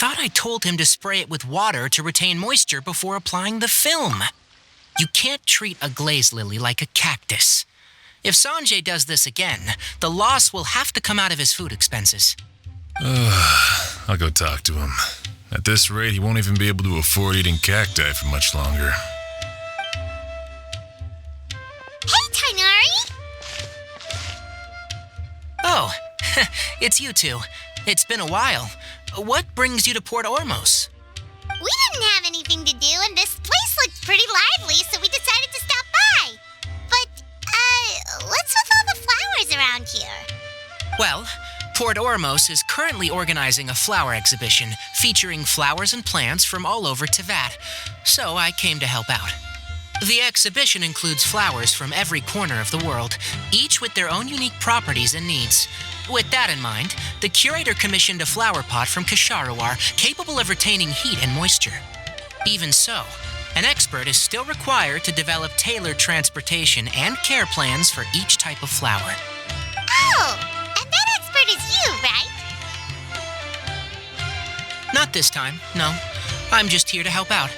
thought I told him to spray it with water to retain moisture before applying the film. You can't treat a glaze lily like a cactus. If Sanjay does this again, the loss will have to come out of his food expenses. I'll go talk to him. At this rate, he won't even be able to afford eating cacti for much longer. Hey, Tainari! Oh, it's you two. It's been a while. What brings you to Port Ormos? We didn't have anything to do, and this place looked pretty lively, so we decided to stop by. But, what's with all the flowers around here? Well, Port Ormos is currently organizing a flower exhibition featuring flowers and plants from all over Teyvat, so I came to help out. The exhibition includes flowers from every corner of the world, each with their own unique properties and needs. With that in mind, the curator commissioned a flower pot from Kasharawar capable of retaining heat and moisture. Even so, an expert is still required to develop tailored transportation and care plans for each type of flower. Oh, and that expert is you, right? Not this time, no. I'm just here to help out.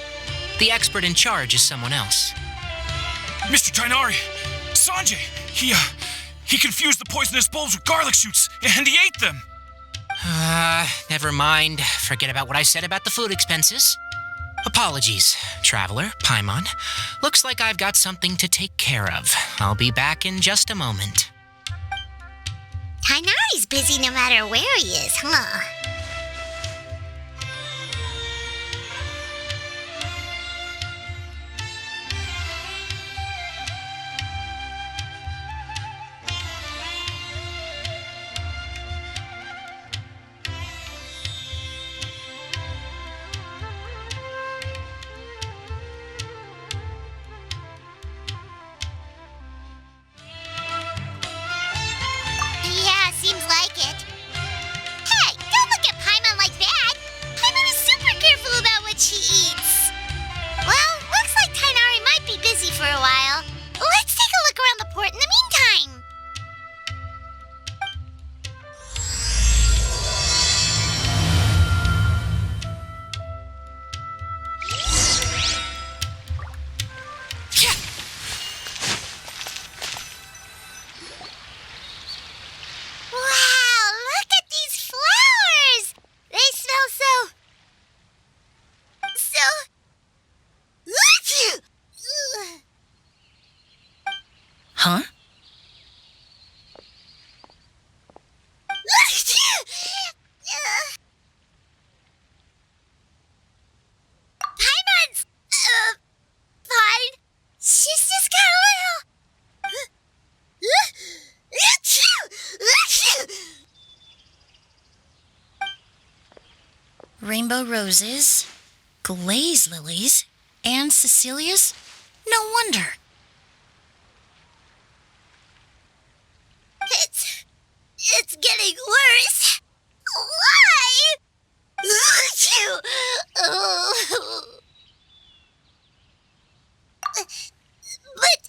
The expert in charge is someone else. Mr. Tainari! Sanjay! He confused the poisonous bulbs with garlic shoots, and he ate them! Never mind. Forget about what I said about the food expenses. Apologies, Traveler, Paimon. Looks like I've got something to take care of. I'll be back in just a moment. Tainari's busy no matter where he is, huh? Yeah, seems like it. Hey, don't look at Paimon like that. Paimon is super careful about what she eats. Well, looks like Tainari might be busy for a while. Let's take a look around the port in the meantime. Wow, look at these flowers! They smell so... Huh? Paimon's... fine. She's just got a little... Rainbow roses, glaze lilies, and Cecilia's? No wonder. It's getting worse. Why? But,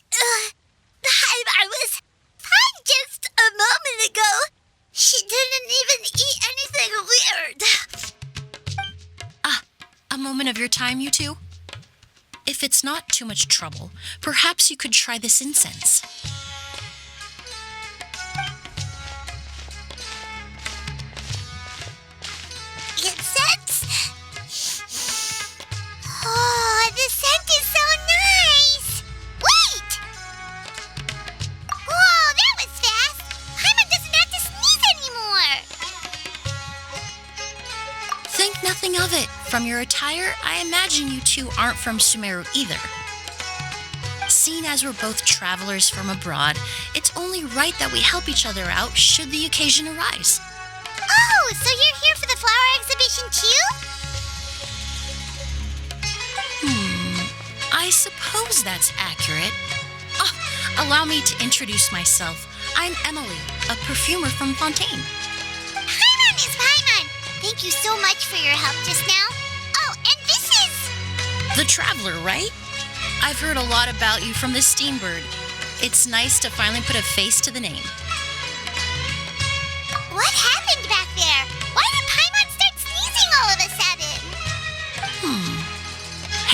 I was fine just a moment ago. She didn't even eat anything weird. A moment of your time, you two? If it's not too much trouble, perhaps you could try this incense. Incense? Oh, the scent is so nice! Wait! Whoa, that was fast! Paimon doesn't have to sneeze anymore! Think nothing of it. From your attire, I imagine you two aren't from Sumeru either. Seeing as we're both travelers from abroad, it's only right that we help each other out should the occasion arise. Oh, so you're here for the flower exhibition too? I suppose that's accurate. Allow me to introduce myself. I'm Emilie, a perfumer from Fontaine. Paimon is Paimon! Thank you so much for your help just now. Oh, and this is... The Traveler, right? I've heard a lot about you from the Steambird. It's nice to finally put a face to the name. What happened back there? Why did Paimon start sneezing all of a sudden?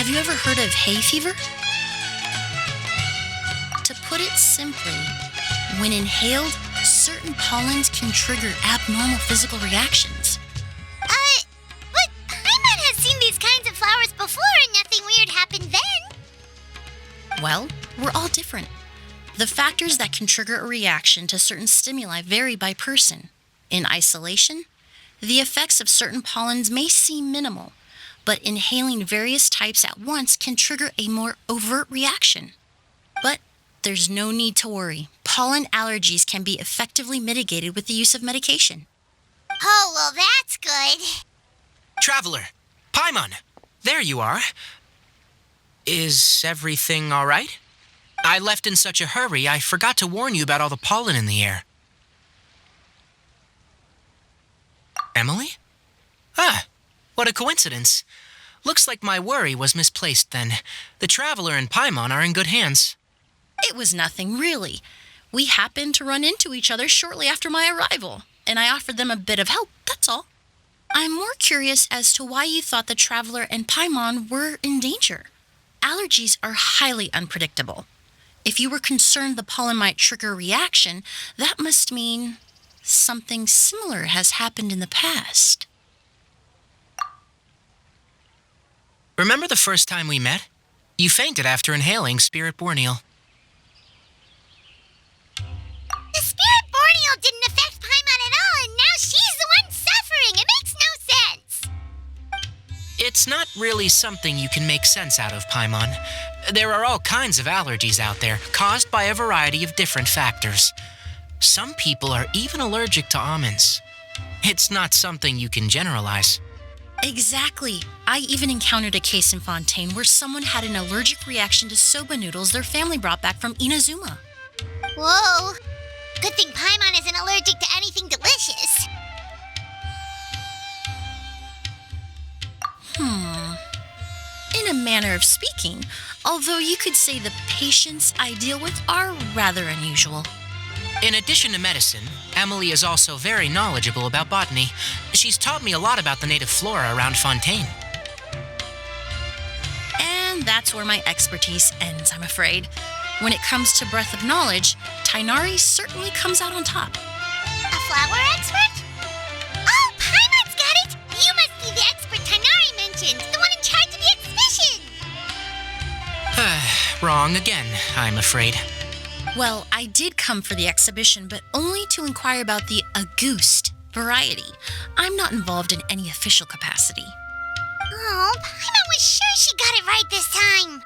Have you ever heard of hay fever? To put it simply, when inhaled, certain pollens can trigger abnormal physical reactions. But Paimon has seen these kinds of flowers before and nothing weird happened then. Well, we're all different. The factors that can trigger a reaction to certain stimuli vary by person. In isolation, the effects of certain pollens may seem minimal, but inhaling various types at once can trigger a more overt reaction. But there's no need to worry. Pollen allergies can be effectively mitigated with the use of medication. Oh, well, that's good. Traveler, Paimon, there you are. Is everything all right? I left in such a hurry, I forgot to warn you about all the pollen in the air. Emily? Ah, what a coincidence. Looks like my worry was misplaced then. The Traveler and Paimon are in good hands. It was nothing, really. We happened to run into each other shortly after my arrival, and I offered them a bit of help, that's all. I'm more curious as to why you thought the Traveler and Paimon were in danger. Allergies are highly unpredictable. If you were concerned the pollen might trigger a reaction, that must mean something similar has happened in the past. Remember the first time we met? You fainted after inhaling Spirit Borneal. The Spirit Borneal didn't affect Paimon at all, and now she's the one suffering. It makes no sense. It's not really something you can make sense out of, Paimon. There are all kinds of allergies out there, caused by a variety of different factors. Some people are even allergic to almonds. It's not something you can generalize. Exactly. I even encountered a case in Fontaine where someone had an allergic reaction to soba noodles their family brought back from Inazuma. Whoa. Good thing Paimon isn't allergic to anything delicious. In a manner of speaking, although you could say the patients I deal with are rather unusual. In addition to medicine, Emilie is also very knowledgeable about botany. She's taught me a lot about the native flora around Fontaine. And that's where my expertise ends, I'm afraid. When it comes to breadth of knowledge, Tighnari certainly comes out on top. A flower expert? Oh, Paimon's got it! You must be the expert Tighnari mentioned, the one in charge of the exhibition! Wrong again, I'm afraid. Well, I did come for the exhibition, but only to inquire about the Auguste variety. I'm not involved in any official capacity. Oh, Paimon was sure she got it right this time.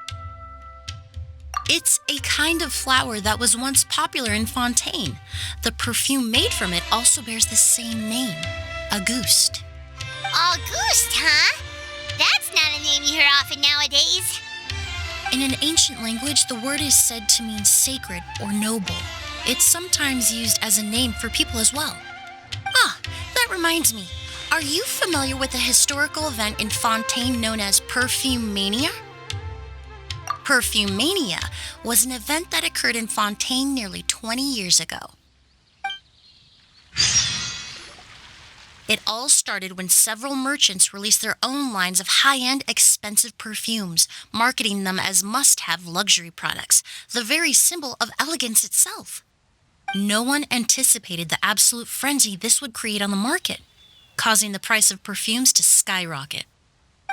It's a kind of flower that was once popular in Fontaine. The perfume made from it also bears the same name, Auguste. Auguste, huh? That's not a name you hear often nowadays. In an ancient language, the word is said to mean sacred or noble. It's sometimes used as a name for people as well. Ah, that reminds me. Are you familiar with a historical event in Fontaine known as Perfume Mania? Perfume Mania was an event that occurred in Fontaine nearly 20 years ago. It all started when several merchants released their own lines of high-end, expensive perfumes, marketing them as must-have luxury products, the very symbol of elegance itself. No one anticipated the absolute frenzy this would create on the market, causing the price of perfumes to skyrocket.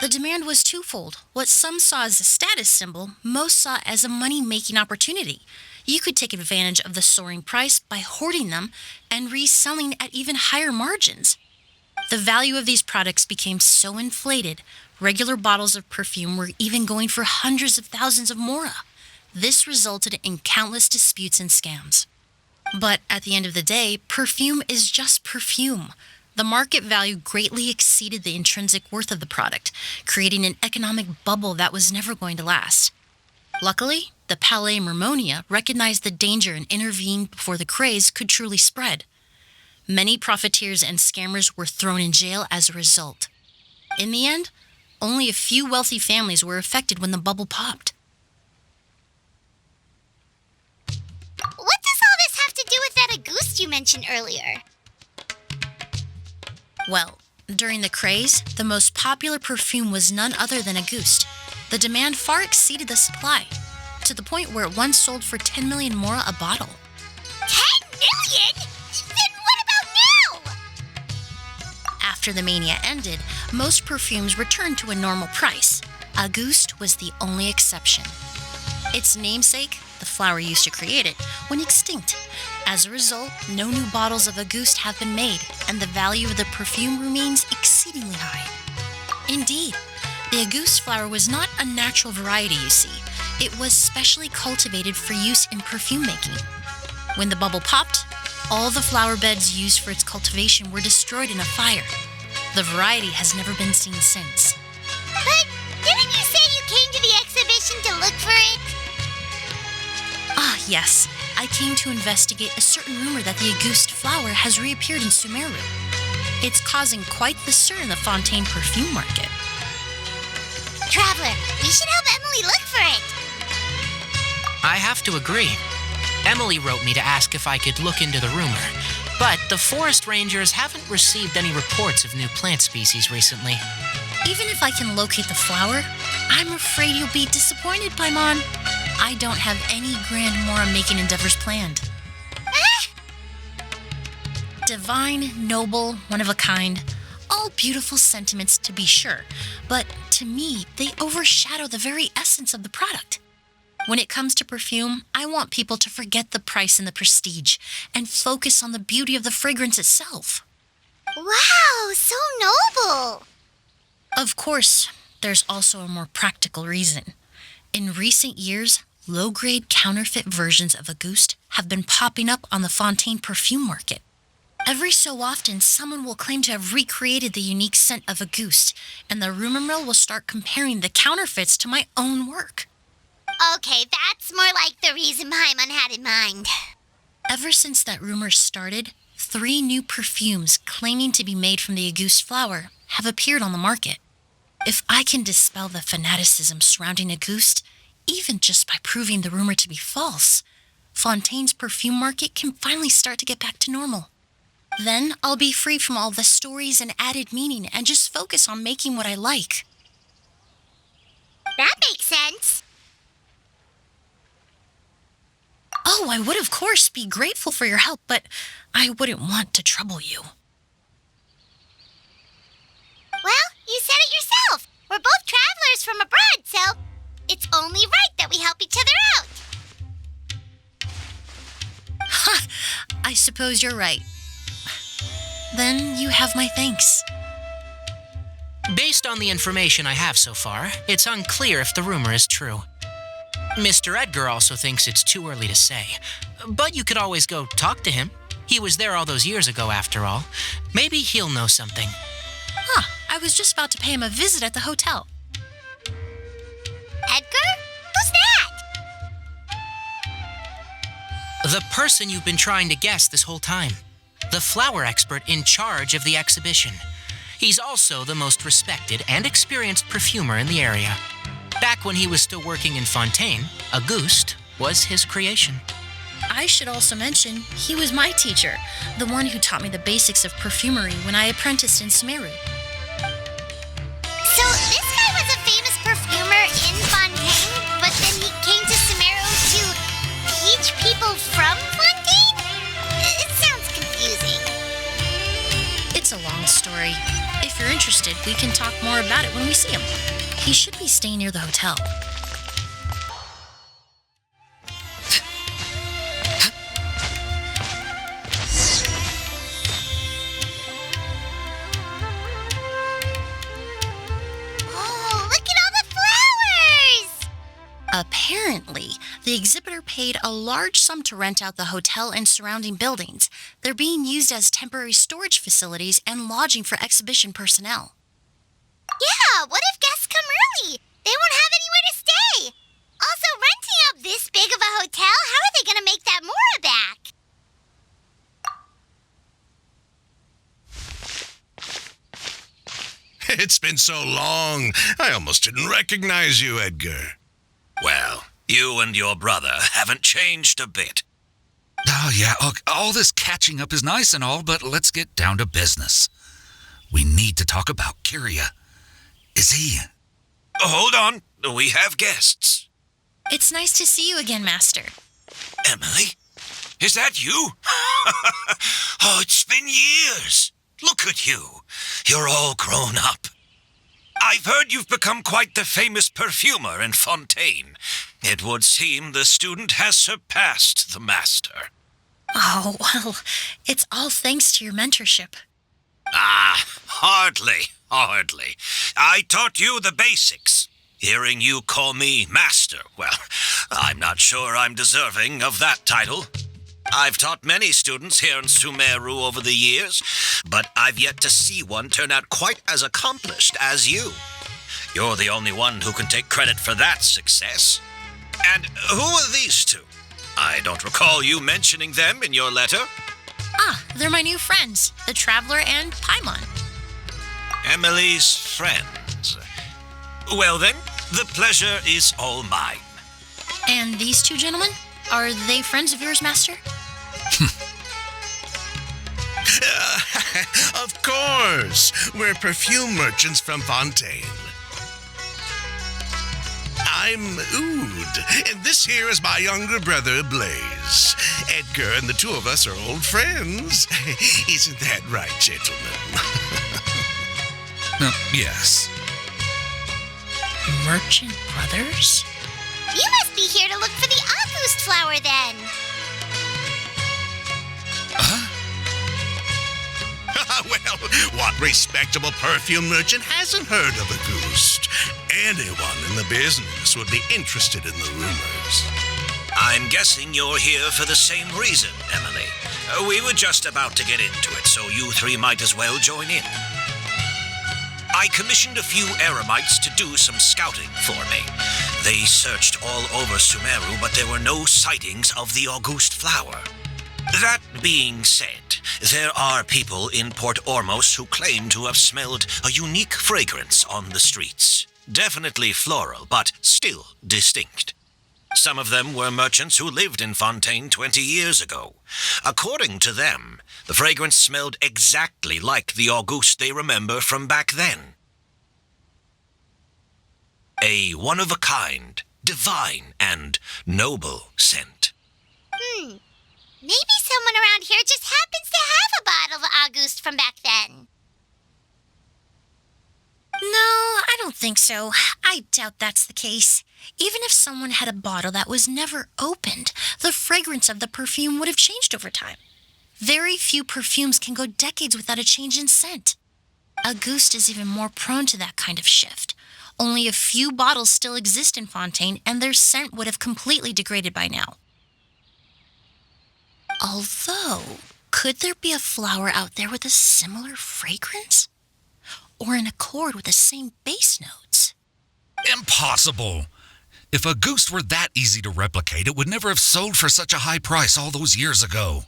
The demand was twofold. What some saw as a status symbol, most saw as a money-making opportunity. You could take advantage of the soaring price by hoarding them and reselling at even higher margins. The value of these products became so inflated, regular bottles of perfume were even going for hundreds of thousands of mora. This resulted in countless disputes and scams. But at the end of the day, perfume is just perfume. The market value greatly exceeded the intrinsic worth of the product, creating an economic bubble that was never going to last. Luckily, the Palais Mermonia recognized the danger and intervened before the craze could truly spread. Many profiteers and scammers were thrown in jail as a result. In the end, only a few wealthy families were affected when the bubble popped. What does all this have to do with that Auguste you mentioned earlier? Well, during the craze, the most popular perfume was none other than Auguste. The demand far exceeded the supply, to the point where it once sold for 10 million mora a bottle. 10 million? Then what about now? After the mania ended, most perfumes returned to a normal price. Auguste was the only exception. Its namesake, the flower used to create it, went extinct. As a result, no new bottles of Auguste have been made, and the value of the perfume remains exceedingly high. Indeed, the Auguste flower was not a natural variety, you see. It was specially cultivated for use in perfume making. When the bubble popped, all the flower beds used for its cultivation were destroyed in a fire. The variety has never been seen since. But didn't you say you came to the exhibition to look for it? Ah, yes. I came to investigate a certain rumor that the Auguste flower has reappeared in Sumeru. It's causing quite the stir in the Fontaine perfume market. Traveler, we should help Emilie look for it. I have to agree. Emilie wrote me to ask if I could look into the rumor, but the forest rangers haven't received any reports of new plant species recently. Even if I can locate the flower, I'm afraid you'll be disappointed, Paimon. I don't have any grand mora-making endeavors planned. Divine, noble, one of a kind, all beautiful sentiments to be sure, but to me, they overshadow the very essence of the product. When it comes to perfume, I want people to forget the price and the prestige and focus on the beauty of the fragrance itself. Wow, so noble. Of course, there's also a more practical reason. In recent years, low-grade counterfeit versions of Auguste have been popping up on the Fontaine perfume market. Every so often, someone will claim to have recreated the unique scent of Auguste, and the rumor mill will start comparing the counterfeits to my own work. Okay, that's more like the reason Paimon had in mind. Ever since that rumor started, 3 new perfumes claiming to be made from the Auguste flower have appeared on the market. If I can dispel the fanaticism surrounding Auguste, even just by proving the rumor to be false, Fontaine's perfume market can finally start to get back to normal. Then I'll be free from all the stories and added meaning and just focus on making what I like. That makes sense. Oh, I would of course be grateful for your help, but I wouldn't want to trouble you. Well, you said it yourself. We're both travelers from abroad, so it's only right that we help each other out. Ha! I suppose you're right. Then you have my thanks. Based on the information I have so far, it's unclear if the rumor is true. Mr. Edgar also thinks it's too early to say, but you could always go talk to him. He was there all those years ago, after all. Maybe he'll know something. Huh, I was just about to pay him a visit at the hotel. Edgar? Who's that? The person you've been trying to guess this whole time. The flower expert in charge of the exhibition. He's also the most respected and experienced perfumer in the area. Back when he was still working in Fontaine, Auguste was his creation. I should also mention, he was my teacher, the one who taught me the basics of perfumery when I apprenticed in Sumeru. So this guy was a famous perfumer in Fontaine, but then he came to Sumeru to teach people from Fontaine? It sounds confusing. It's a long story. If you're interested, we can talk more about it when we see him. He should be staying near the hotel. Oh, look at all the flowers! Apparently, the exhibitor paid a large sum to rent out the hotel and surrounding buildings. They're being used as temporary storage facilities and lodging for exhibition personnel. Yeah, what if guests come early? They won't have anywhere to stay. Also, renting out this big of a hotel, how are they going to make that mora back? It's been so long, I almost didn't recognize you, Edgar. Well, you and your brother haven't changed a bit. Oh, yeah, look, all this catching up is nice and all, but let's get down to business. We need to talk about Kyria. Is he... Hold on. we have guests. It's nice to see you again, Master. Emily? Is that you? Oh, it's been years. Look at you. You're all grown up. I've heard you've become quite the famous perfumer in Fontaine. It would seem the student has surpassed the master. Oh, well, it's all thanks to your mentorship. Ah, hardly. I taught you the basics. Hearing you call me master, well, I'm not sure I'm deserving of that title. I've taught many students here in Sumeru over the years, but I've yet to see one turn out quite as accomplished as you. You're the only one who can take credit for that success. And who are these two? I don't recall you mentioning them in your letter. Ah, they're my new friends, the Traveler and Paimon. Emilie's friends. Well then, the pleasure is all mine. And these two gentlemen? Are they friends of yours, Master? Of course. We're perfume merchants from Fontaine. I'm Oud, and this here is my younger brother, Blaze. Edgar and the two of us are old friends. Isn't that right, gentlemen? Yes. Merchant brothers? You must be here to look for the August flower then. Well, what respectable perfume merchant hasn't heard of a Ghost? Anyone in the business would be interested in the rumors. I'm guessing you're here for the same reason, Emily. We were just about to get into it, so you three might as well join in. I commissioned a few eremites to do some scouting for me. They searched all over Sumeru, but there were no sightings of the August flower. That being said, there are people in Port Ormos who claim to have smelled a unique fragrance on the streets. Definitely floral, but still distinct. Some of them were merchants who lived in Fontaine 20 years ago. According to them, the fragrance smelled exactly like the August they remember from back then. A one-of-a-kind, divine, and noble scent. Maybe someone around here just happens to have a bottle of August from back then. No, I don't think so. I doubt that's the case. Even if someone had a bottle that was never opened, the fragrance of the perfume would have changed over time. Very few perfumes can go decades without a change in scent. August is even more prone to that kind of shift. Only a few bottles still exist in Fontaine, and their scent would have completely degraded by now. Although, could there be a flower out there with a similar fragrance? Or in accord with the same bass notes? Impossible. If a goose were that easy to replicate, it would never have sold for such a high price all those years ago.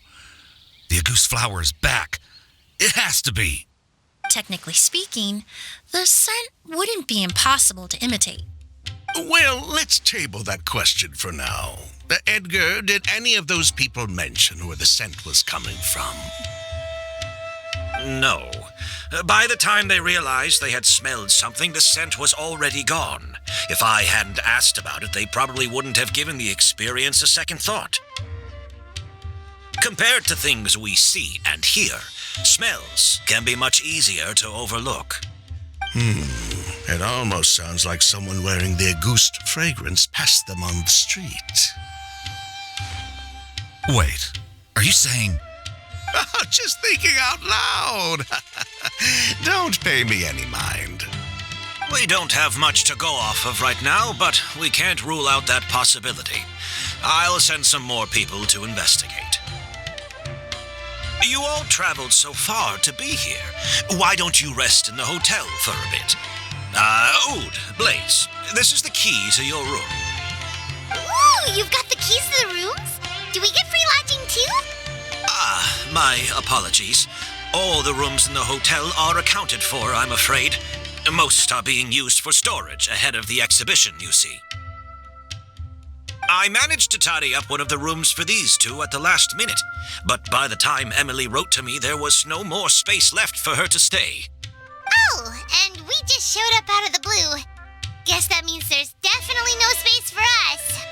The goose flower is back. It has to be. Technically speaking, the scent wouldn't be impossible to imitate. Well, let's table that question for now. Edgar, did any of those people mention where the scent was coming from? No. By the time they realized they had smelled something, the scent was already gone. If I hadn't asked about it, they probably wouldn't have given the experience a second thought. Compared to things we see and hear, smells can be much easier to overlook. It almost sounds like someone wearing the August fragrance passed them on the street. Wait, are you saying... Just thinking out loud. Don't pay me any mind. We don't have much to go off of right now, but we can't rule out that possibility. I'll send some more people to investigate. You all traveled so far to be here. Why don't you rest in the hotel for a bit? Oud, Blaze, this is the key to your room. Ooh, you've got the keys to the rooms? Do we get free lodging too? My apologies. All the rooms in the hotel are accounted for, I'm afraid. Most are being used for storage ahead of the exhibition, you see. I managed to tidy up one of the rooms for these two at the last minute, but by the time Emilie wrote to me, there was no more space left for her to stay. Oh, and we just showed up out of the blue. Guess that means there's definitely no space for us.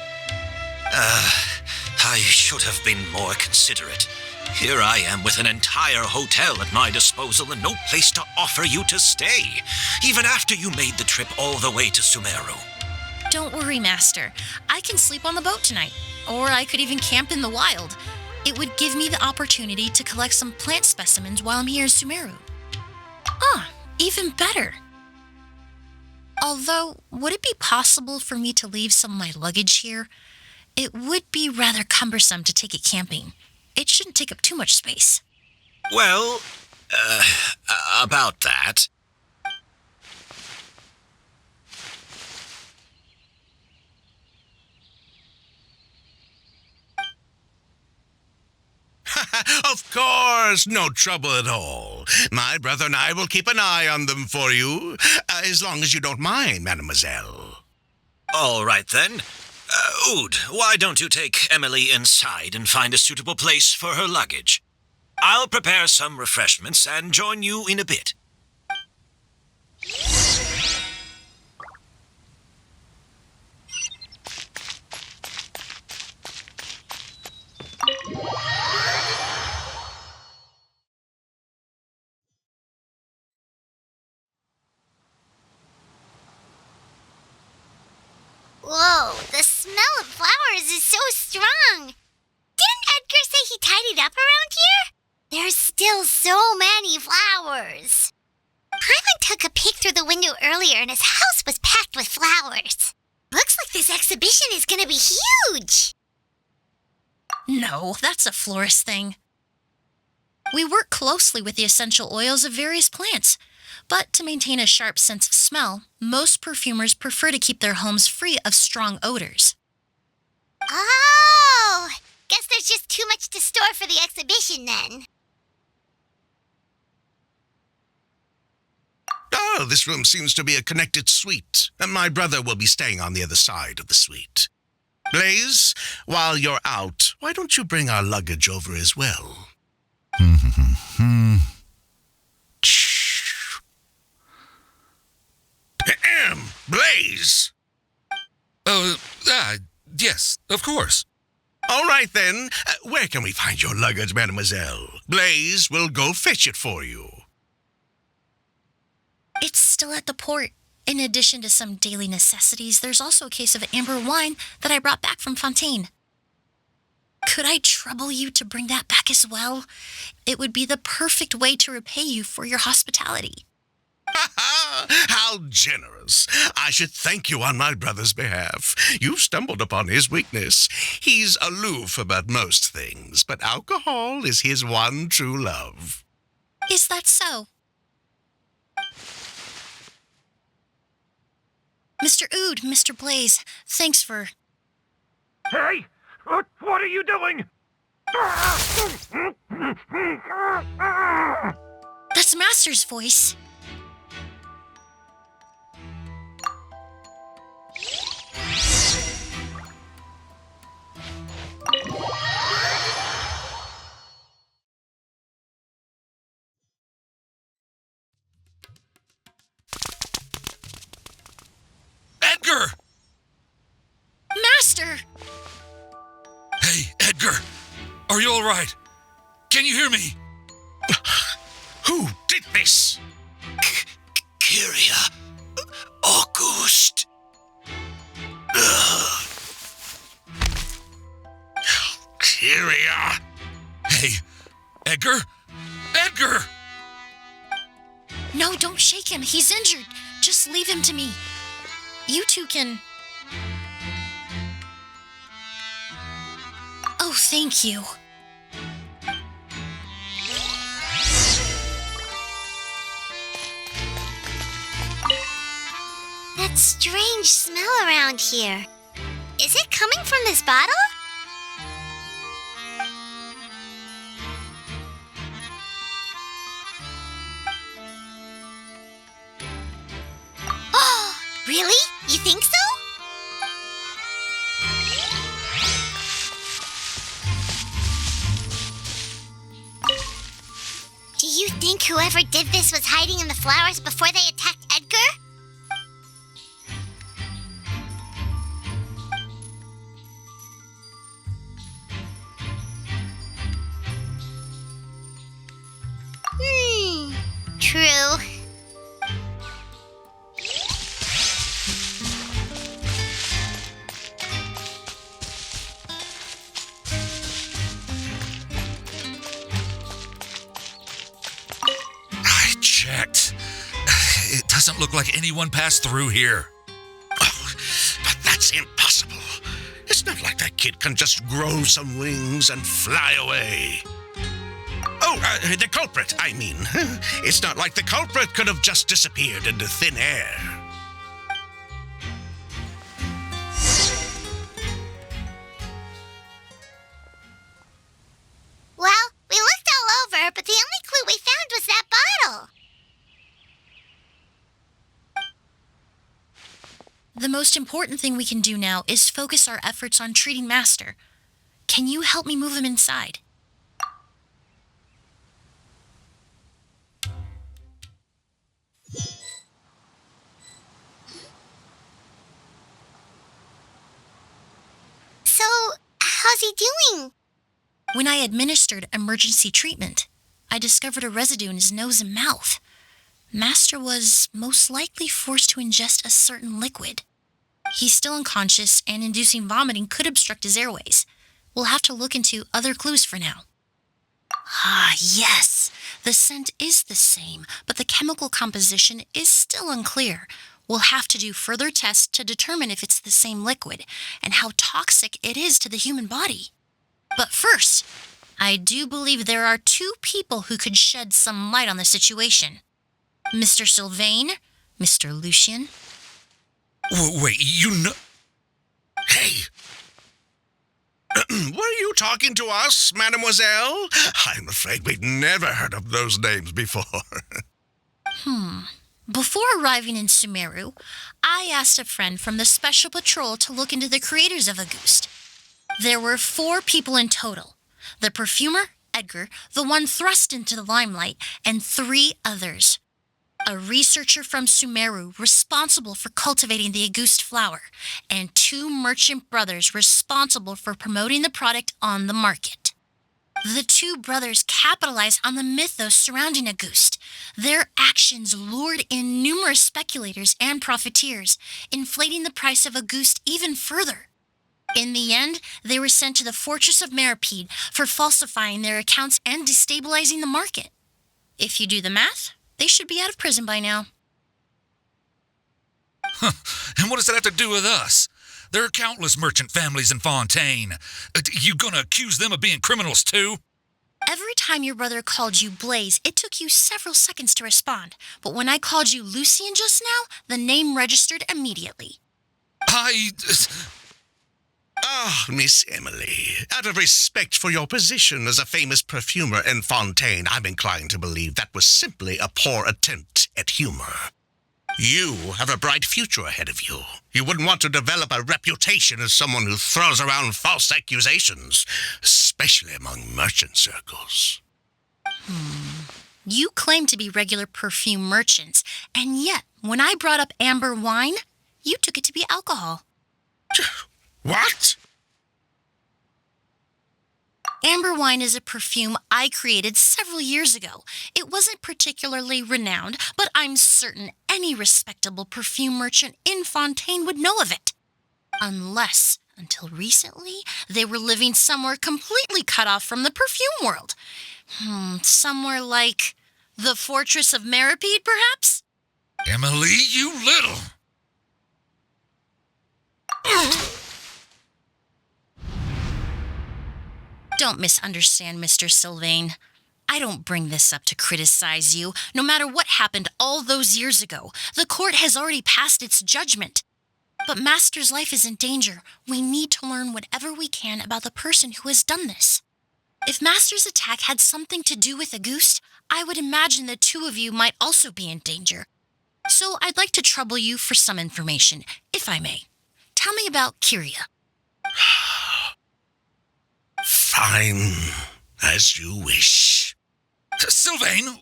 I should have been more considerate. Here I am with an entire hotel at my disposal and no place to offer you to stay, even after you made the trip all the way to Sumeru. Don't worry, Master. I can sleep on the boat tonight, or I could even camp in the wild. It would give me the opportunity to collect some plant specimens while I'm here in Sumeru. Ah, even better. Although, would it be possible for me to leave some of my luggage here? It would be rather cumbersome to take it camping. It shouldn't take up too much space. Well, about that. Of course, no trouble at all. My brother and I will keep an eye on them for you, as long as you don't mind, mademoiselle. All right, then. Oud, why don't you take Emilie inside and find a suitable place for her luggage? I'll prepare some refreshments and join you in a bit. Whoa, the smell of flowers is so strong. Didn't Edgar say he tidied up around here? There's still so many flowers. Paimon took a peek through the window earlier and his house was packed with flowers. Looks like this exhibition is gonna be huge. No, that's a florist thing. We work closely with the essential oils of various plants, but to maintain a sharp sense of smell, most perfumers prefer to keep their homes free of strong odors. Oh, guess there's just too much to store for the exhibition then. Oh, this room seems to be a connected suite, and my brother will be staying on the other side of the suite. Blaze, while you're out, why don't you bring our luggage over as well? Blaze! Yes, of course. All right, then. Where can we find your luggage, mademoiselle? Blaze will go fetch it for you. It's still at the port. In addition to some daily necessities, there's also a case of amber wine that I brought back from Fontaine. Could I trouble you to bring that back as well? It would be the perfect way to repay you for your hospitality. How generous. I should thank you on my brother's behalf. You've stumbled upon his weakness. He's aloof about most things, but alcohol is his one true love. Is that so? Mr. Oud, Mr. Blaze, thanks for... Hey! What are you doing? That's Master's voice. Edgar! Master! Hey, Edgar! Are you all right? Can you hear me? Who did this? Kyria. August. Kyria. Hey, Edgar? Edgar! No, don't shake him. He's injured. Just leave him to me. You two can... Oh, thank you. That strange smell around here. Is it coming from this bottle? Oh, really? You think so? Do you think whoever did this was hiding in the flowers before they attacked Edgar? Doesn't look like anyone passed through here. Oh, but that's impossible. It's not like that kid can just grow some wings and fly away. Oh, the culprit, I mean. It's not like the culprit could have just disappeared into thin air. Well, we looked all over, but the only clue we found was that bottle. The most important thing we can do now is focus our efforts on treating Master. Can you help me move him inside? So, how's he doing? When I administered emergency treatment, I discovered a residue in his nose and mouth. Master was most likely forced to ingest a certain liquid. He's still unconscious, and inducing vomiting could obstruct his airways. We'll have to look into other clues for now. Ah, yes! The scent is the same, but the chemical composition is still unclear. We'll have to do further tests to determine if it's the same liquid and how toxic it is to the human body. But first, I do believe there are 2 people who could shed some light on the situation. Mr. Sylvain, Mr. Lucien. Wait, you know... Hey! Were you talking to us, mademoiselle? I'm afraid we'd never heard of those names before. Before arriving in Sumeru, I asked a friend from the Special Patrol to look into the creators of Auguste. There were 4 people in total. The perfumer, Edgar, the one thrust into the limelight, and 3 others. A researcher from Sumeru responsible for cultivating the Auguste flower, and 2 merchant brothers responsible for promoting the product on the market. The 2 brothers capitalized on the mythos surrounding Auguste. Their actions lured in numerous speculators and profiteers, inflating the price of Auguste even further. In the end, they were sent to the Fortress of Meripede for falsifying their accounts and destabilizing the market. If you do the math, they should be out of prison by now. And what does that have to do with us? There are countless merchant families in Fontaine. You gonna accuse them of being criminals too? Every time your brother called you Blaze, it took you several seconds to respond. But when I called you Lucien just now, the name registered immediately. Ah, Miss Emilie, out of respect for your position as a famous perfumer in Fontaine, I'm inclined to believe that was simply a poor attempt at humor. You have a bright future ahead of you. You wouldn't want to develop a reputation as someone who throws around false accusations, especially among merchant circles. You claim to be regular perfume merchants, and yet, when I brought up amber wine, you took it to be alcohol. What? Amber wine is a perfume I created several years ago. It wasn't particularly renowned, but I'm certain any respectable perfume merchant in Fontaine would know of it. Unless, until recently, they were living somewhere completely cut off from the perfume world. Somewhere like the Fortress of Meripede, perhaps? Emilie, you little... Don't misunderstand, Mr. Sylvain. I don't bring this up to criticize you. No matter what happened all those years ago, the court has already passed its judgment. But Master's life is in danger. We need to learn whatever we can about the person who has done this. If Master's attack had something to do with Auguste, I would imagine the 2 of you might also be in danger. So I'd like to trouble you for some information, if I may. Tell me about Kyria. Fine, as you wish. Sylvain!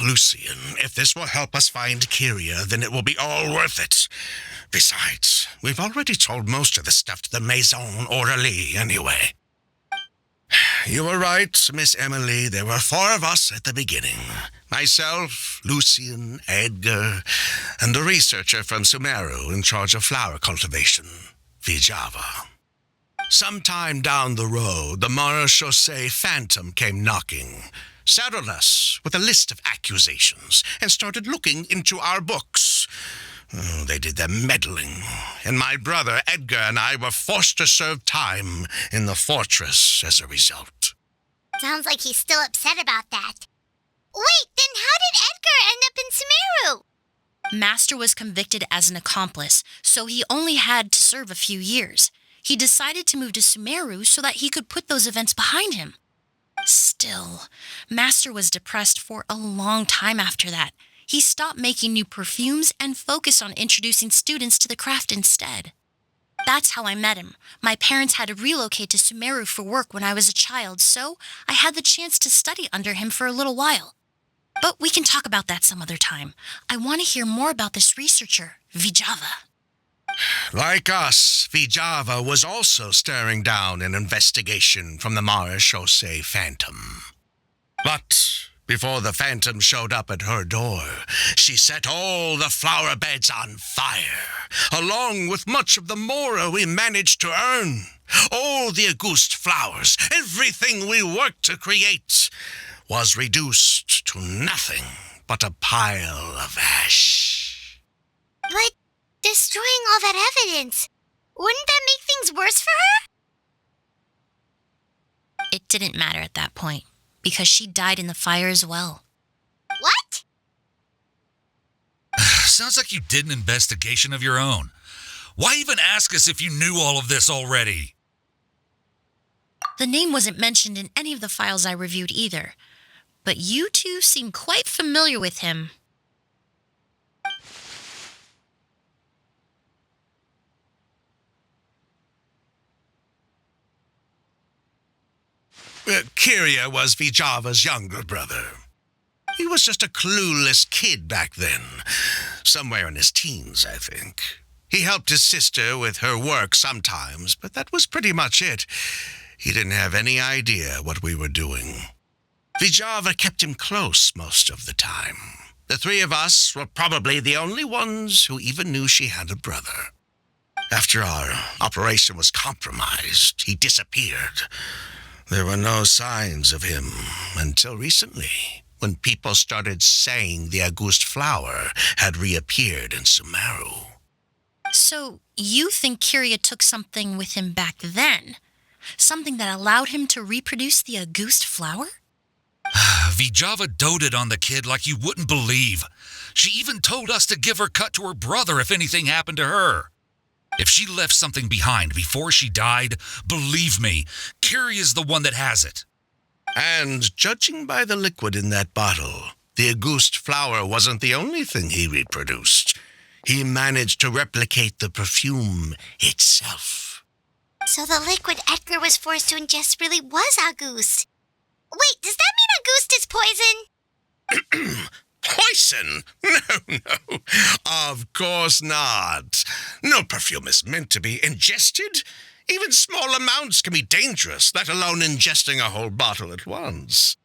Lucien, if this will help us find Kyria, then it will be all worth it. Besides, we've already told most of the stuff to the Maison Orderly anyway. You were right, Miss Emilie. There were 4 of us at the beginning. Myself, Lucien, Edgar, and a researcher from Sumeru in charge of flower cultivation, Vijava. Sometime down the road, the Marechaussee Phantom came knocking. saddled us with a list of accusations and started looking into our books. Oh, they did their meddling, and my brother Edgar and I were forced to serve time in the fortress as a result. Sounds like he's still upset about that. Wait, then how did Edgar end up in Sumeru? Master was convicted as an accomplice, so he only had to serve a few years. He decided to move to Sumeru so that he could put those events behind him. Still, Master was depressed for a long time after that. He stopped making new perfumes and focused on introducing students to the craft instead. That's how I met him. My parents had to relocate to Sumeru for work when I was a child, so I had the chance to study under him for a little while. But we can talk about that some other time. I want to hear more about this researcher, Vijava. Like us, Vijava was also staring down an investigation from the Marechaussee Phantom. But before the Phantom showed up at her door, she set all the flower beds on fire, along with much of the mora we managed to earn. All the Auguste flowers, everything we worked to create, was reduced to nothing but a pile of ash. But destroying all that evidence, wouldn't that make things worse for her? It didn't matter at that point, because she died in the fire as well. What? Sounds like you did an investigation of your own. Why even ask us if you knew all of this already? The name wasn't mentioned in any of the files I reviewed either, but you two seem quite familiar with him. Kyria was Vijava's younger brother. He was just a clueless kid back then, somewhere in his teens, I think. He helped his sister with her work sometimes, but that was pretty much it. He didn't have any idea what we were doing. Vijava kept him close most of the time. The three of us were probably the only ones who even knew she had a brother. After our operation was compromised, he disappeared. There were no signs of him until recently, when people started saying the Auguste flower had reappeared in Sumeru. So you think Kyria took something with him back then? Something that allowed him to reproduce the Auguste flower? Vijava doted on the kid like you wouldn't believe. She even told us to give her cut to her brother if anything happened to her. If she left something behind before she died, believe me, Kyria's the one that has it. And judging by the liquid in that bottle, the Auguste flower wasn't the only thing he reproduced. He managed to replicate the perfume itself. So the liquid Edgar was forced to ingest really was Auguste. Wait, does that mean Auguste is poison? Poison? No. Of course not. No perfume is meant to be ingested. Even small amounts can be dangerous, let alone ingesting a whole bottle at once.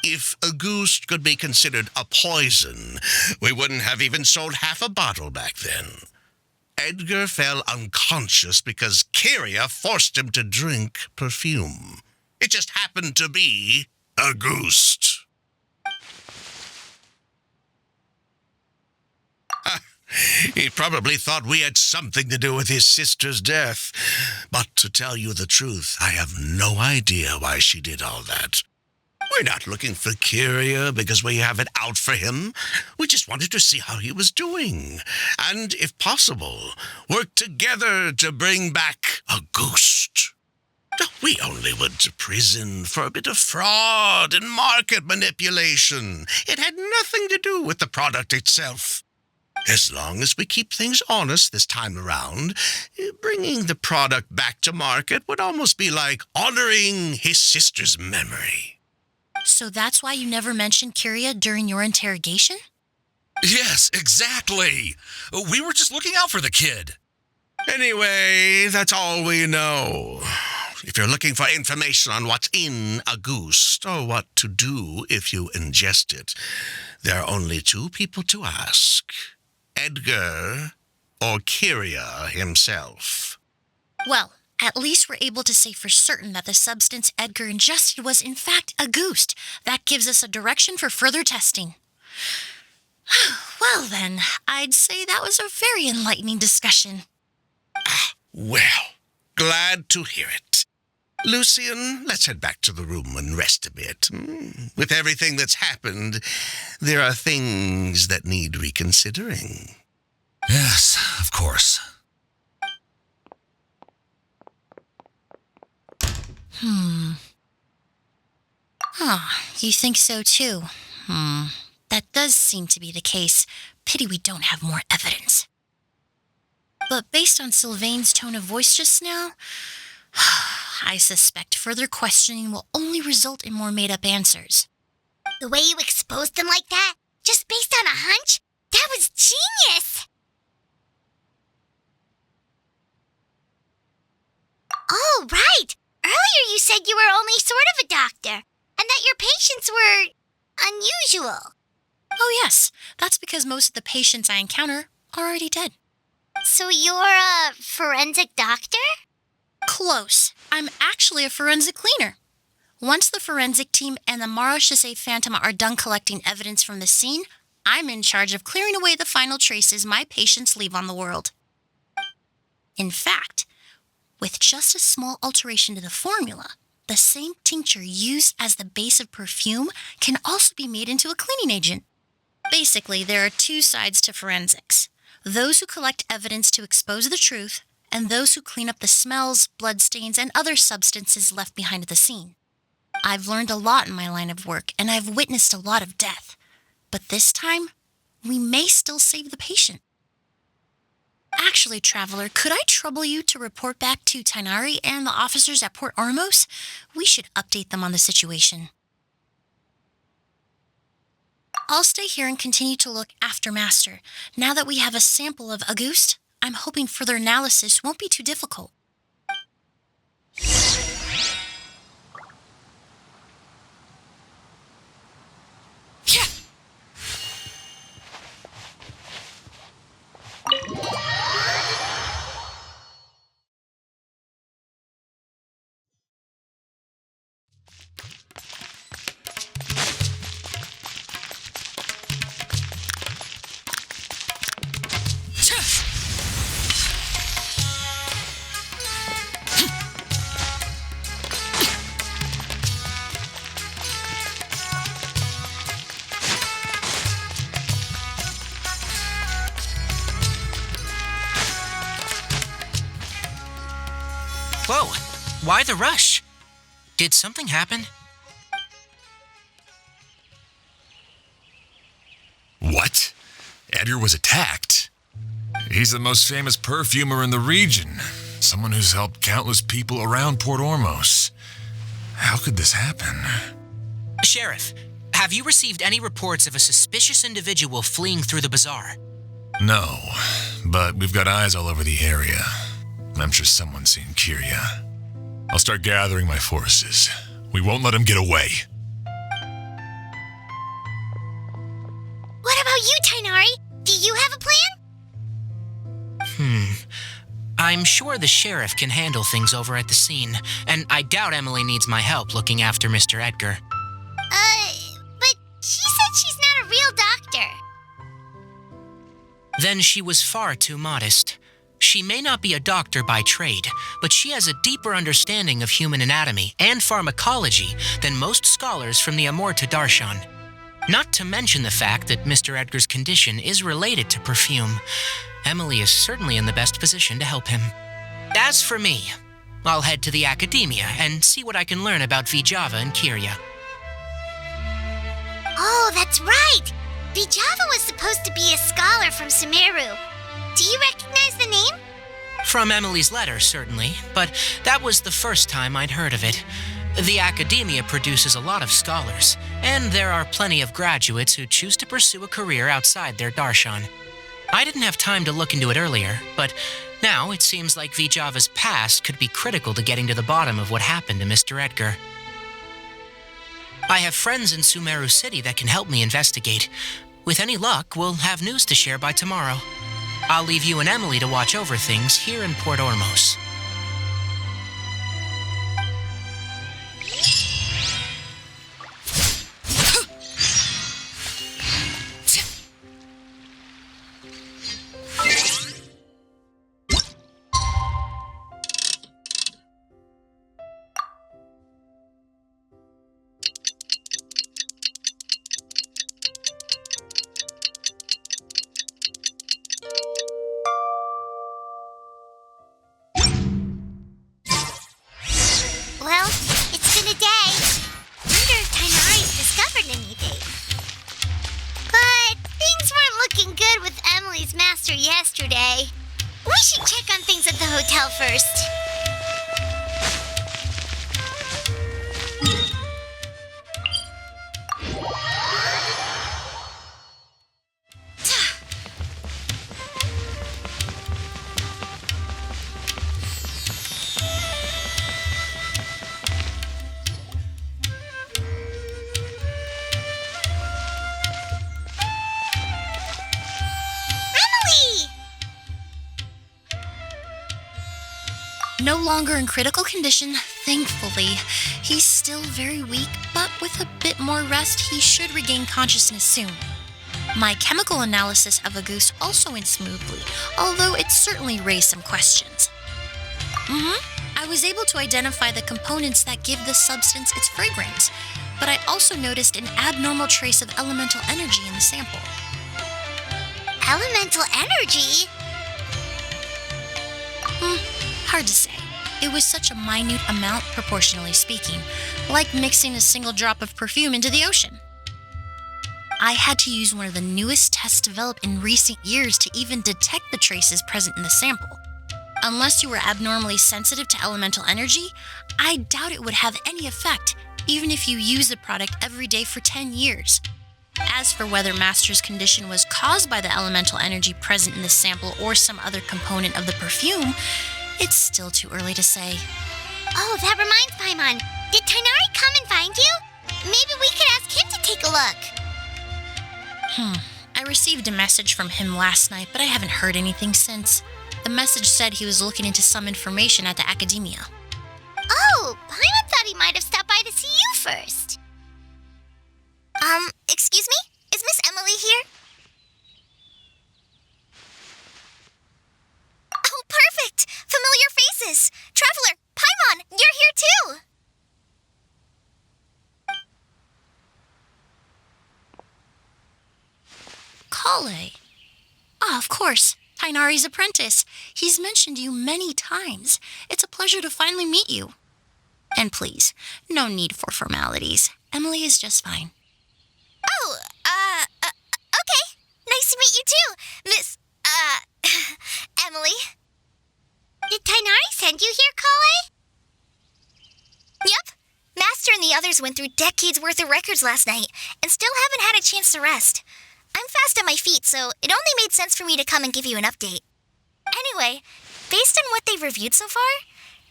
If Auguste could be considered a poison, we wouldn't have even sold half a bottle back then. Edgar fell unconscious because Kyria forced him to drink perfume. It just happened to be Auguste. He probably thought we had something to do with his sister's death. But to tell you the truth, I have no idea why she did all that. We're not looking for Kyria because we have it out for him. We just wanted to see how he was doing. And, if possible, work together to bring back Auguste. We only went to prison for a bit of fraud and market manipulation. It had nothing to do with the product itself. As long as we keep things honest this time around, bringing the product back to market would almost be like honoring his sister's memory. So that's why you never mentioned Kyria during your interrogation? Yes, exactly. We were just looking out for the kid. Anyway, that's all we know. If you're looking for information on what's in Auguste, or what to do if you ingest it, there are only two people to ask. Edgar or Kyria himself. Well, At least we're able to say for certain that the substance Edgar ingested was in fact a goose. That gives us a direction for further testing. Well then, I'd say that was a very enlightening discussion. Well, glad to hear it. Lucian, let's head back to the room and rest a bit. With everything that's happened, there are things that need reconsidering. Yes, of course. You think so too? That does seem to be the case. Pity we don't have more evidence. But based on Sylvain's tone of voice just now, I suspect further questioning will only result in more made-up answers. The way you exposed them like that, just based on a hunch, that was genius! Oh, right! Earlier you said you were only sort of a doctor, and that your patients were unusual. Oh yes, that's because most of the patients I encounter are already dead. So you're a forensic doctor? Close. I'm actually a forensic cleaner. Once the forensic team and the Marechaussee Phantom are done collecting evidence from the scene, I'm in charge of clearing away the final traces my patients leave on the world. In fact, with just a small alteration to the formula, the same tincture used as the base of perfume can also be made into a cleaning agent. Basically, there are two sides to forensics: those who collect evidence to expose the truth, and those who clean up the smells, bloodstains, and other substances left behind at the scene. I've learned a lot in my line of work, and I've witnessed a lot of death. But this time, we may still save the patient. Actually, Traveler, could I trouble you to report back to Tighnari and the officers at Port Ormos? We should update them on the situation. I'll stay here and continue to look after Master. Now that we have a sample of Auguste, I'm hoping further analysis won't be too difficult. Whoa, why the rush? Did something happen? What? Edgar was attacked? He's the most famous perfumer in the region. Someone who's helped countless people around Port Ormos. How could this happen? Sheriff, have you received any reports of a suspicious individual fleeing through the bazaar? No, but we've got eyes all over the area. I'm sure someone's seen Kyria. I'll start gathering my forces. We won't let him get away. What about you, Tighnari? Do you have a plan? I'm sure the sheriff can handle things over at the scene, and I doubt Emilie needs my help looking after Mr. Edgar. But she said she's not a real doctor. Then she was far too modest. She may not be a doctor by trade, but she has a deeper understanding of human anatomy and pharmacology than most scholars from the Amurta Darshan. Not to mention the fact that Mr. Edgar's condition is related to perfume. Emilie is certainly in the best position to help him. As for me, I'll head to the academia and see what I can learn about Vijava and Kyria. Oh, that's right! Vijava was supposed to be a scholar from Sumeru. Do you recognize the name? From Emilie's letter, certainly, but that was the first time I'd heard of it. The academia produces a lot of scholars, and there are plenty of graduates who choose to pursue a career outside their darshan. I didn't have time to look into it earlier, but now it seems like Vijava's past could be critical to getting to the bottom of what happened to Mr. Edgar. I have friends in Sumeru City that can help me investigate. With any luck, we'll have news to share by tomorrow. I'll leave you and Emilie to watch over things here in Port Ormos. anything. But things weren't looking good with Emily's master yesterday. We should check on things at the hotel first. No longer in critical condition, thankfully. He's still very weak, but with a bit more rest, he should regain consciousness soon. My chemical analysis of a goose also went smoothly, although it certainly raised some questions. I was able to identify the components that give the substance its fragrance, but I also noticed an abnormal trace of elemental energy in the sample. Elemental energy? Hard to say. It was such a minute amount, proportionally speaking, like mixing a single drop of perfume into the ocean. I had to use one of the newest tests developed in recent years to even detect the traces present in the sample. Unless you were abnormally sensitive to elemental energy, I doubt it would have any effect, even if you use the product every day for 10 years. As for whether Master's condition was caused by the elemental energy present in the sample or some other component of the perfume, it's still too early to say. Oh, that reminds Paimon. Did Tainari come and find you? Maybe we could ask him to take a look. I received a message from him last night, but I haven't heard anything since. The message said he was looking into some information at the academia. Oh, Paimon thought he might have stopped by to see you first. Excuse me? Is Miss Emilie here? Oh, perfect! Familiar faces! Traveler, Paimon, you're here too! Kale. Ah, of course. Tainari's apprentice. He's mentioned you many times. It's a pleasure to finally meet you. And please, no need for formalities. Emilie is just fine. Oh, okay. Nice to meet you too, Miss, Emilie. Did Tainari send you here, Kale? Yep. Master and the others went through decades worth of records last night and still haven't had a chance to rest. I'm fast on my feet, so it only made sense for me to come and give you an update. Anyway, based on what they've reviewed so far,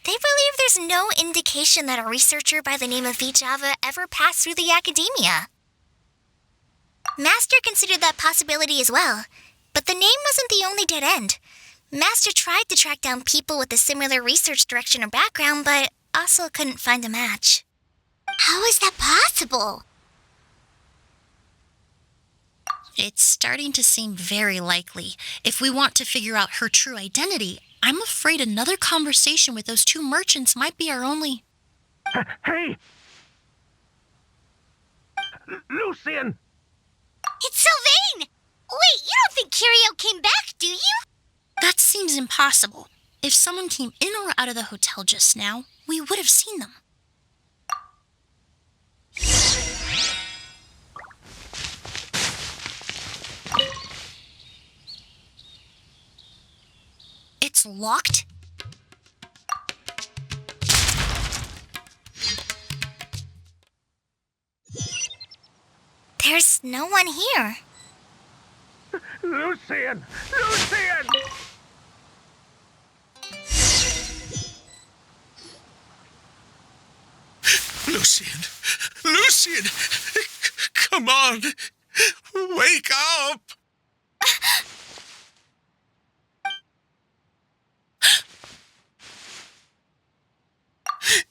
they believe there's no indication that a researcher by the name of Vijava ever passed through the academia. Master considered that possibility as well, but the name wasn't the only dead end. Master tried to track down people with a similar research direction or background, but also couldn't find a match. How is that possible? It's starting to seem very likely. If we want to figure out her true identity, I'm afraid another conversation with those two merchants might be our only... Hey! Lucian! It's Sylvain! Wait, you don't think Kirio came back, do you? That seems impossible. If someone came in or out of the hotel just now, we would have seen them. It's locked? There's no one here. Lucian! Lucian! Lucian! Lucian! Come on! Wake up!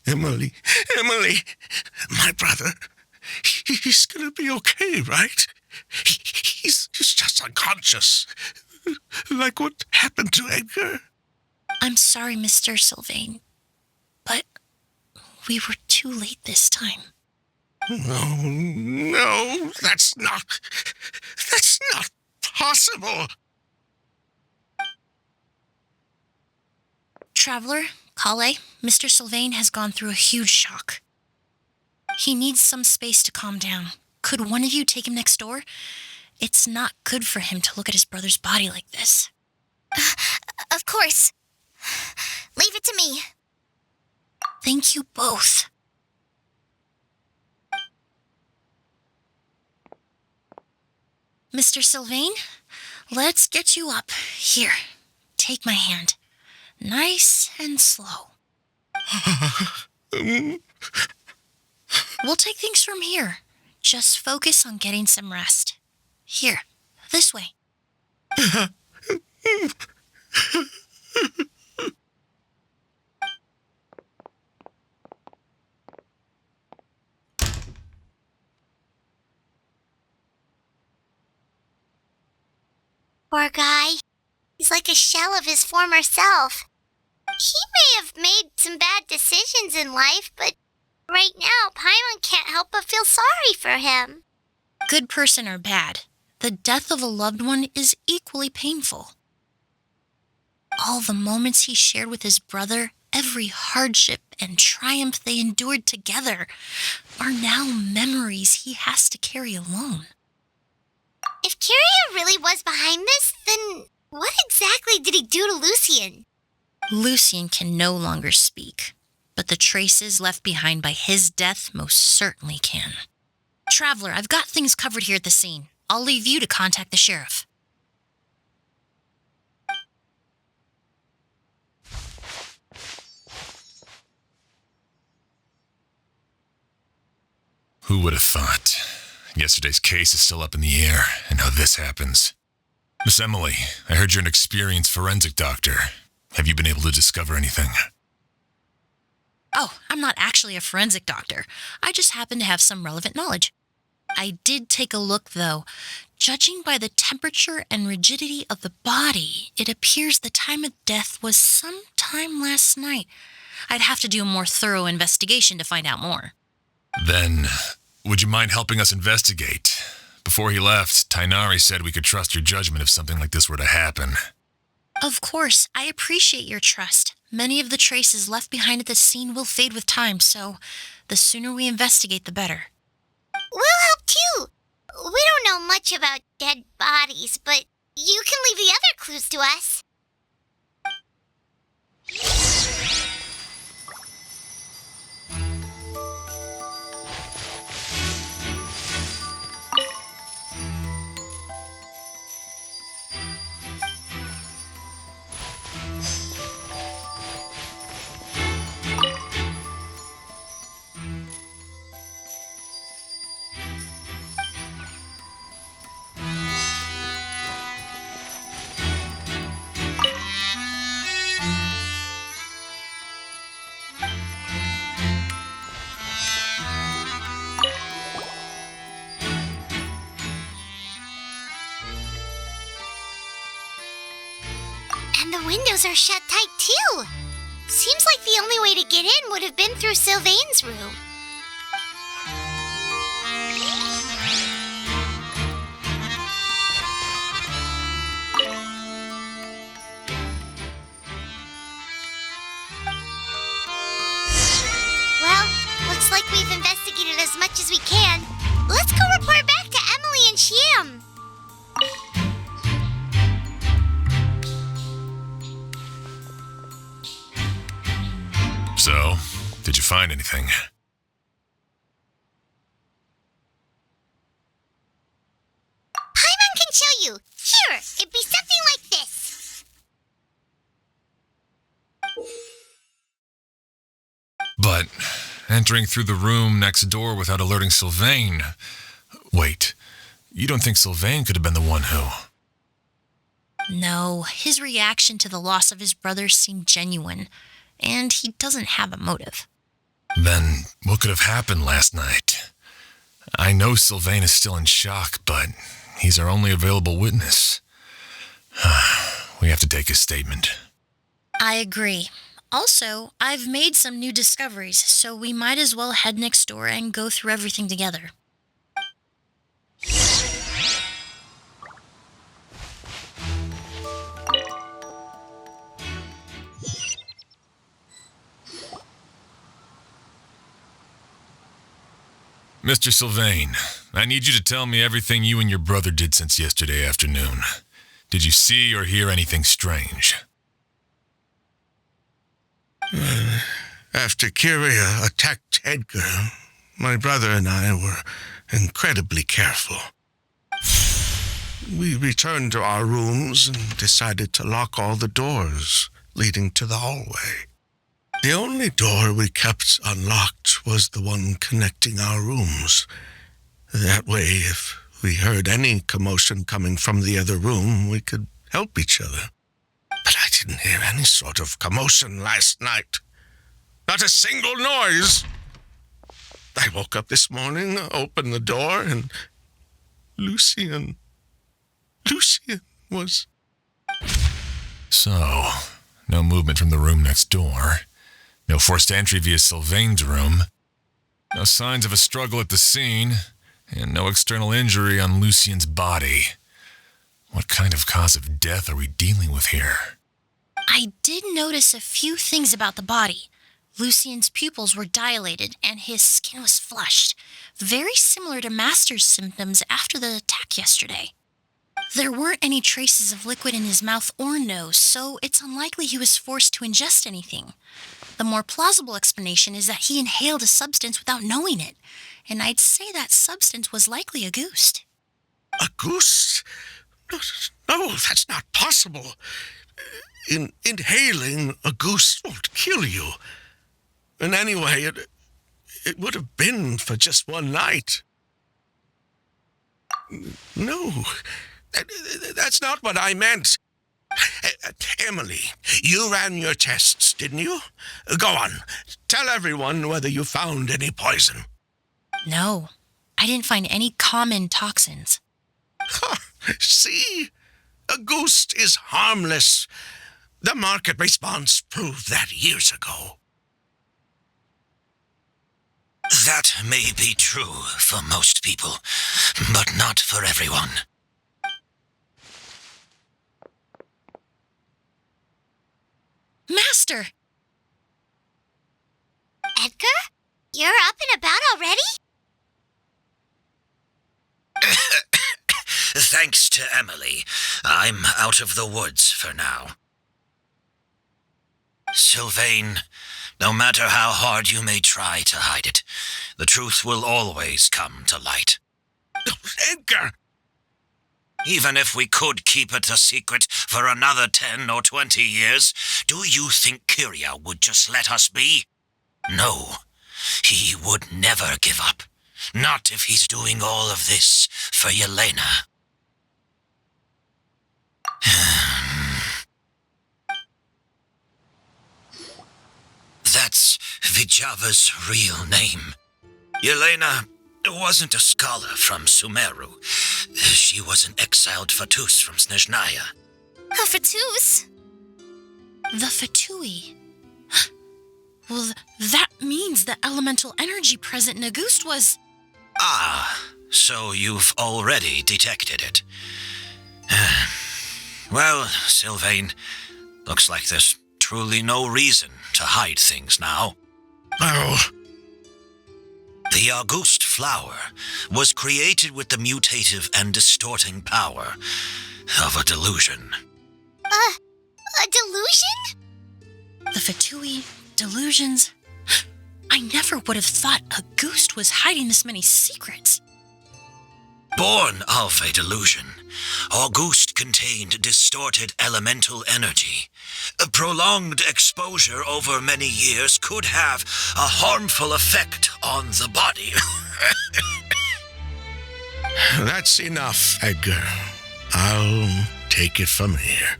Emilie, my brother, he's gonna be okay, right? He's just unconscious, like what happened to Edgar. I'm sorry, Mr. Sylvain, but we were too late this time. No, that's not possible. Traveler, Kale, Mr. Sylvain has gone through a huge shock. He needs some space to calm down. Could one of you take him next door? It's not good for him to look at his brother's body like this. Of course. Leave it to me. Thank you both. Mr. Sylvain, let's get you up. Here, take my hand. Nice and slow. We'll take things from here. Just focus on getting some rest. Here, this way. Poor guy. He's like a shell of his former self. He may have made some bad decisions in life, but right now, Paimon can't help but feel sorry for him. Good person or bad, the death of a loved one is equally painful. All the moments he shared with his brother, every hardship and triumph they endured together, are now memories he has to carry alone. If Kiria really was behind this, then what exactly did he do to Lucien? Lucien can no longer speak, but the traces left behind by his death most certainly can. Traveler, I've got things covered here at the scene. I'll leave you to contact the sheriff. Who would have thought? Yesterday's case is still up in the air, and now this happens. Miss Emilie, I heard you're an experienced forensic doctor. Have you been able to discover anything? Oh, I'm not actually a forensic doctor. I just happen to have some relevant knowledge. I did take a look, though. Judging by the temperature and rigidity of the body, it appears the time of death was sometime last night. I'd have to do a more thorough investigation to find out more. Then, would you mind helping us investigate? Before he left, Tainari said we could trust your judgment if something like this were to happen. Of course, I appreciate your trust. Many of the traces left behind at the scene will fade with time, so the sooner we investigate, the better. We'll help too. We don't know much about dead bodies, but you can leave the other clues to us. And the windows are shut tight too. Seems like the only way to get in would have been through Sylvain's room. Well, looks like we've investigated as much as we can. Let's go report back to Emilie and Xiam. So, did you find anything? Paimon can show you. Here, it'd be something like this. But entering through the room next door without alerting Sylvain... Wait, you don't think Sylvain could have been the one who... No, his reaction to the loss of his brother seemed genuine, and he doesn't have a motive. Then what could have happened last night? I know Sylvain is still in shock, but he's our only available witness. We have to take his statement. I agree. Also, I've made some new discoveries, so we might as well head next door and go through everything together. Mr. Sylvain, I need you to tell me everything you and your brother did since yesterday afternoon. Did you see or hear anything strange? After Kyria attacked Edgar, my brother and I were incredibly careful. We returned to our rooms and decided to lock all the doors leading to the hallway. The only door we kept unlocked was the one connecting our rooms. That way, if we heard any commotion coming from the other room, we could help each other. But I didn't hear any sort of commotion last night. Not a single noise. I woke up this morning, opened the door, and Lucien was... So, no movement from the room next door. No forced entry via Sylvain's room. No signs of a struggle at the scene. And no external injury on Lucien's body. What kind of cause of death are we dealing with here? I did notice a few things about the body. Lucien's pupils were dilated and his skin was flushed, very similar to Master's symptoms after the attack yesterday. There weren't any traces of liquid in his mouth or nose, so it's unlikely he was forced to ingest anything. The more plausible explanation is that he inhaled a substance without knowing it, and I'd say that substance was likely a ghost. A ghost? No, that's not possible. Inhaling a ghost won't kill you. And anyway, it would have been for just one night. No, that's not what I meant. Emilie, you ran your tests, didn't you? Go on, tell everyone whether you found any poison. No, I didn't find any common toxins. See? A ghost is harmless. The market response proved that years ago. That may be true for most people, but not for everyone. Master! Edgar? You're up and about already? Thanks to Emilie, I'm out of the woods for now. Sylvain, no matter how hard you may try to hide it, the truth will always come to light. Edgar! Even if we could keep it a secret for another 10 or 20 years, do you think Kyria would just let us be? No, he would never give up. Not if he's doing all of this for Yelena. That's Vijava's real name. Yelena wasn't a scholar from Sumeru. She was an exiled Fatus from Snezhnaya. A Fatus? The Fatui. Well, that means the elemental energy present in Auguste was... Ah, so you've already detected it. Well, Sylvain, looks like there's truly no reason to hide things now. Oh. The Auguste flower was created with the mutative and distorting power of a delusion. A delusion? The Fatui, delusions... I never would have thought Auguste was hiding this many secrets. Born of a delusion, Auguste contained distorted elemental energy. A prolonged exposure over many years could have a harmful effect on the body. That's enough, Edgar. I'll take it from here.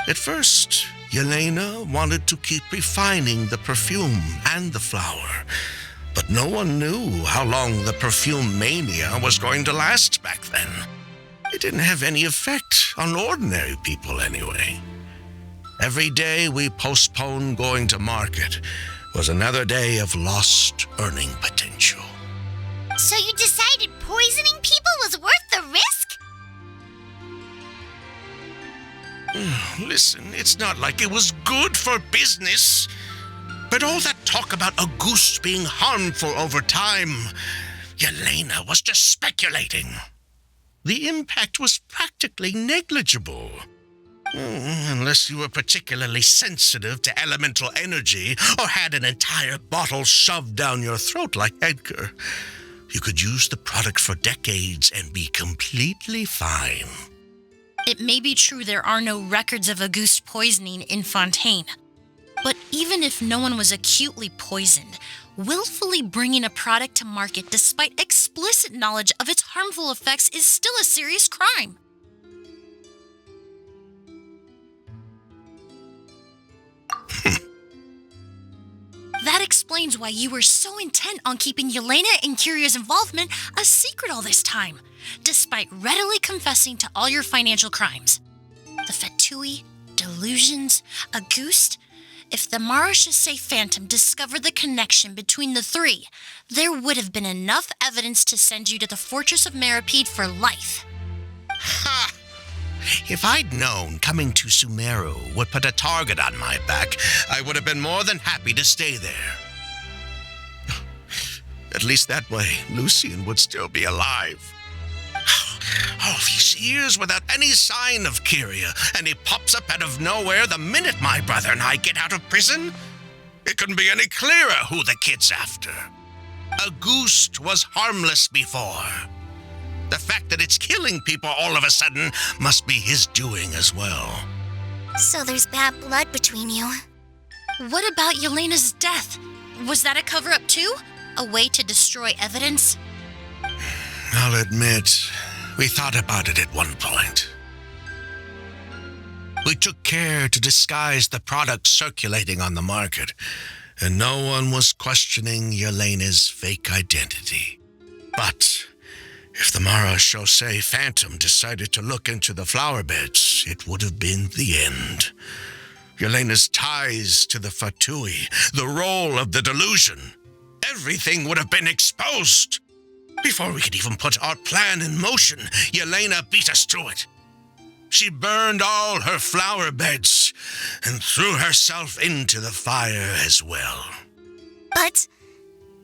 At first, Yelena wanted to keep refining the perfume and the flower, but no one knew how long the perfume mania was going to last back then. It didn't have any effect on ordinary people anyway. Every day we postponed going to market was another day of lost earning potential. So you decided poisoning people was worth the risk? Listen, it's not like it was good for business. But all that talk about Auguste being harmful over time, Yelena was just speculating. The impact was practically negligible. Unless you were particularly sensitive to elemental energy or had an entire bottle shoved down your throat like Edgar, you could use the product for decades and be completely fine. It may be true there are no records of Auguste poisoning in Fontaine. But even if no one was acutely poisoned, willfully bringing a product to market despite explicit knowledge of its harmful effects is still a serious crime. That explains why you were so intent on keeping Yelena and Kyria's involvement a secret all this time, despite readily confessing to all your financial crimes. The Fatui, delusions, Auguste. If the Marechaussee Phantom discovered the connection between the three, there would have been enough evidence to send you to the Fortress of Meripede for life. Ha! If I'd known coming to Sumeru would put a target on my back, I would have been more than happy to stay there. At least that way, Lucien would still be alive. All these years without any sign of Kyria, and he pops up out of nowhere the minute my brother and I get out of prison? It couldn't be any clearer who the kid's after. Auguste was harmless before. The fact that it's killing people all of a sudden must be his doing as well. So there's bad blood between you. What about Yelena's death? Was that a cover-up too? A way to destroy evidence? I'll admit, we thought about it at one point. We took care to disguise the product circulating on the market, and no one was questioning Yelena's fake identity. But if the Marechaussee Phantom decided to look into the flower beds, it would have been the end. Yelena's ties to the Fatui, the role of the delusion, everything would have been exposed. Before we could even put our plan in motion, Yelena beat us to it. She burned all her flower beds and threw herself into the fire as well. But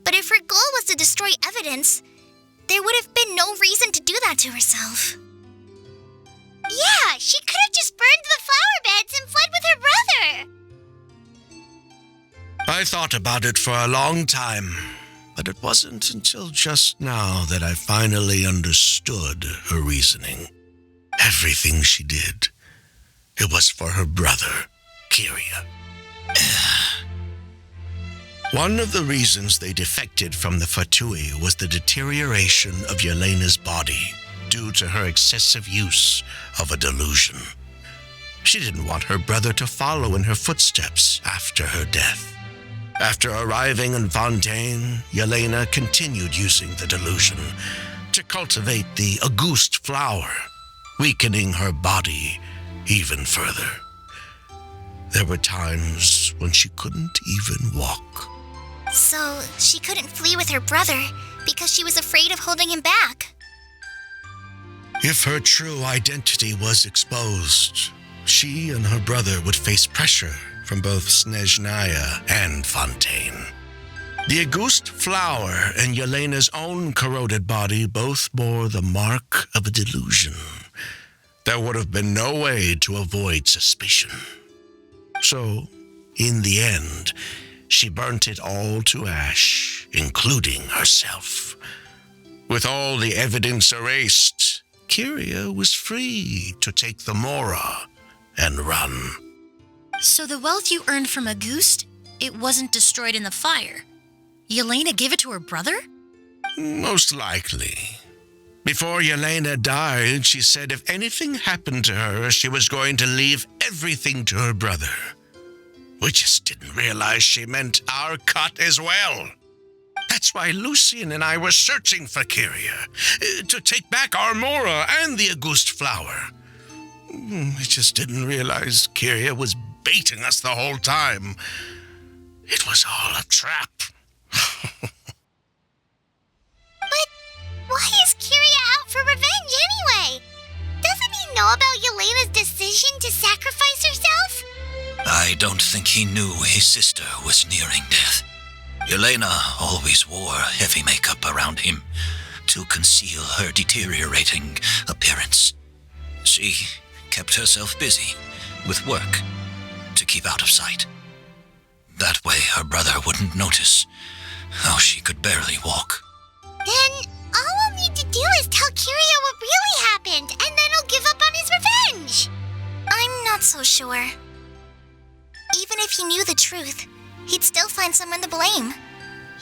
if her goal was to destroy evidence, there would have been no reason to do that to herself. Yeah, she could have just burned the flower beds and fled with her brother. I thought about it for a long time, but it wasn't until just now that I finally understood her reasoning. Everything she did, it was for her brother, Kyria. One of the reasons they defected from the Fatui was the deterioration of Yelena's body due to her excessive use of a delusion. She didn't want her brother to follow in her footsteps after her death. After arriving in Fontaine, Yelena continued using the delusion to cultivate the Auguste flower, weakening her body even further. There were times when she couldn't even walk. So she couldn't flee with her brother because she was afraid of holding him back. If her true identity was exposed, she and her brother would face pressure from both Snezhnaya and Fontaine. The Auguste flower and Yelena's own corroded body both bore the mark of a delusion. There would have been no way to avoid suspicion. So, in the end, she burnt it all to ash, including herself. With all the evidence erased, Kyria was free to take the Mora and run. So the wealth you earned from Auguste, it wasn't destroyed in the fire. Yelena gave it to her brother? Most likely. Before Yelena died, she said if anything happened to her, she was going to leave everything to her brother. We just didn't realize she meant our cut as well. That's why Lucien and I were searching for Kyria, to take back our Mora and the Auguste flower. We just didn't realize Kyria was baiting us the whole time. It was all a trap. But why is Kyria out for revenge anyway? Doesn't he know about Yelena's decision to sacrifice herself? I don't think he knew his sister was nearing death. Yelena always wore heavy makeup around him to conceal her deteriorating appearance. She kept herself busy with work to keep out of sight. That way her brother wouldn't notice how she could barely walk. Then all we'll need to do is tell Kiryu what really happened, and then he'll give up on his revenge. I'm not so sure. Even if he knew the truth, he'd still find someone to blame.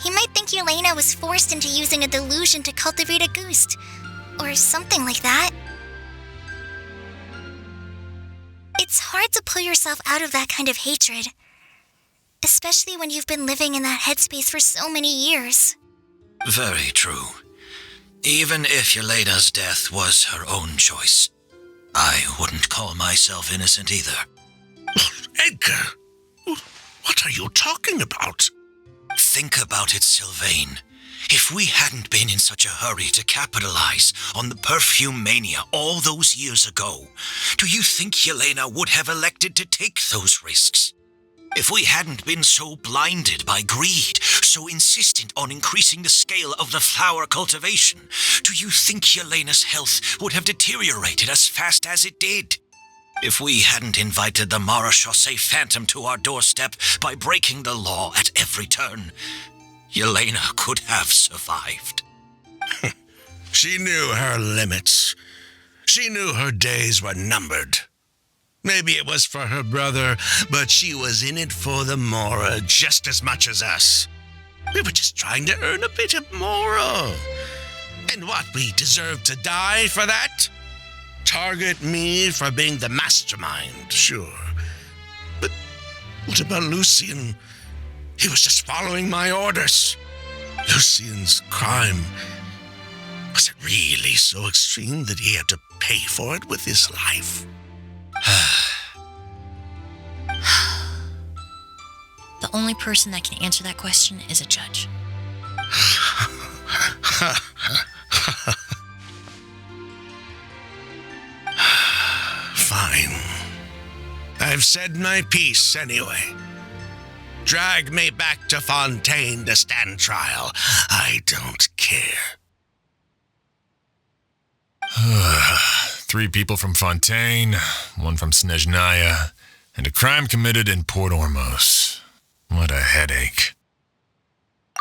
He might think Yelena was forced into using a delusion to cultivate a ghost, or something like that. It's hard to pull yourself out of that kind of hatred, especially when you've been living in that headspace for so many years. Very true. Even if Yelena's death was her own choice, I wouldn't call myself innocent either. Edgar, what are you talking about? Think about it, Sylvain. If we hadn't been in such a hurry to capitalize on the perfume mania all those years ago, do you think Yelena would have elected to take those risks? If we hadn't been so blinded by greed, so insistent on increasing the scale of the flower cultivation, do you think Yelena's health would have deteriorated as fast as it did? If we hadn't invited the Marechaussee Phantom to our doorstep by breaking the law at every turn, Yelena could have survived. She knew her limits. She knew her days were numbered. Maybe it was for her brother, but she was in it for the Mora just as much as us. We were just trying to earn a bit of Mora. And what, we deserve to die for that? Target me for being the mastermind, sure. But what about Lucien? He was just following my orders. Lucien's crime, was it really so extreme that he had to pay for it with his life? The only person that can answer that question is a judge. Fine. I've said my piece anyway. Drag me back to Fontaine to stand trial. I don't care. 3 people from Fontaine, 1 from Snezhnaya, and a crime committed in Port Ormos. What a headache.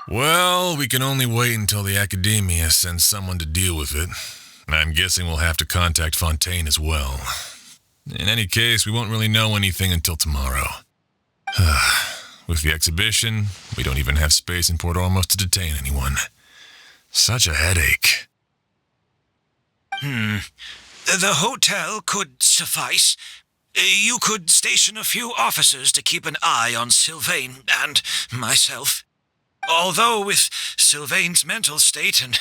Well, we can only wait until the Academia sends someone to deal with it. I'm guessing we'll have to contact Fontaine as well. In any case, we won't really know anything until tomorrow. With the exhibition, we don't even have space in Port Ormos to detain anyone. Such a headache. The hotel could suffice. You could station a few officers to keep an eye on Sylvain and myself. Although with Sylvain's mental state and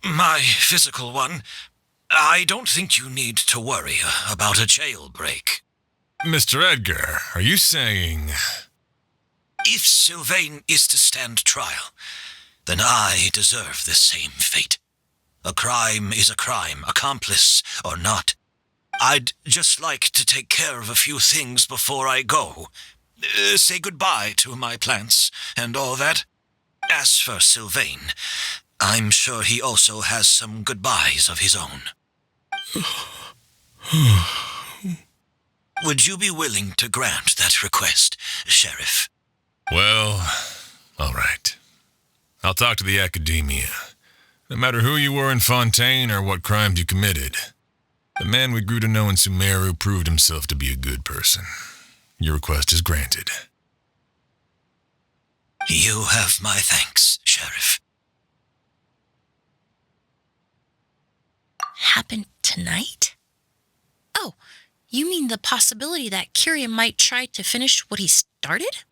my physical one, I don't think you need to worry about a jailbreak. Mr. Edgar, are you saying... If Sylvain is to stand trial, then I deserve the same fate. A crime is a crime, accomplice or not. I'd just like to take care of a few things before I go. Say goodbye to my plants and all that. As for Sylvain, I'm sure he also has some goodbyes of his own. Would you be willing to grant that request, Sheriff? Well, all right. I'll talk to the Academia. No matter who you were in Fontaine or what crimes you committed, the man we grew to know in Sumeru proved himself to be a good person. Your request is granted. You have my thanks, Sheriff. Happened tonight? Oh, you mean the possibility that Kiryu might try to finish what he started?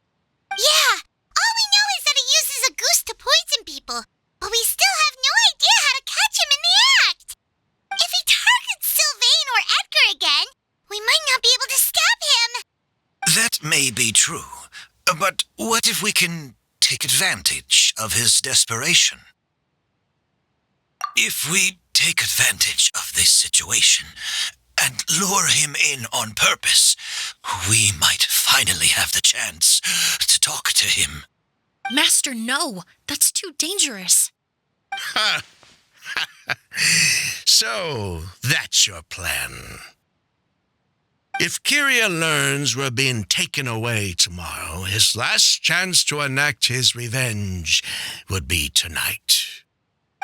Yeah, all we know is that he uses a goose to poison people, but we still have no idea how to catch him in the act. If he targets Sylvain or Edgar again, we might not be able to stop him. That may be true, but what if we can take advantage of his desperation? If we take advantage of this situation and lure him in on purpose, we might finally have the chance to talk to him. Master, no. That's too dangerous. So, that's your plan. If Kyria learns we're being taken away tomorrow, his last chance to enact his revenge would be tonight.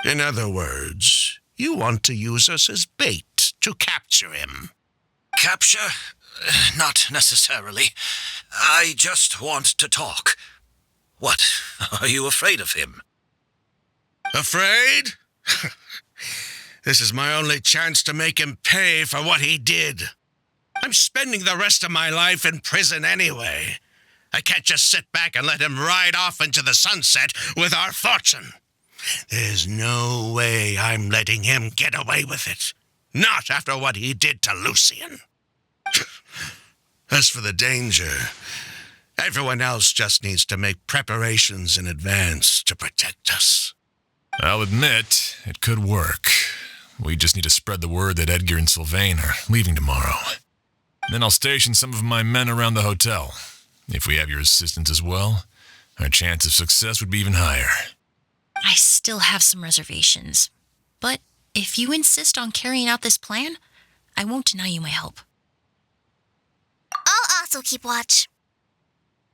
In other words, you want to use us as bait to capture him. Capture? Not necessarily. I just want to talk. What? Are you afraid of him? Afraid? This is my only chance to make him pay for what he did. I'm spending the rest of my life in prison anyway. I can't just sit back and let him ride off into the sunset with our fortune. There's no way I'm letting him get away with it. Not after what he did to Lucien. As for the danger, everyone else just needs to make preparations in advance to protect us. I'll admit, it could work. We just need to spread the word that Edgar and Sylvain are leaving tomorrow. Then I'll station some of my men around the hotel. If we have your assistance as well, our chance of success would be even higher. I still have some reservations. But if you insist on carrying out this plan, I won't deny you my help. I'll also keep watch.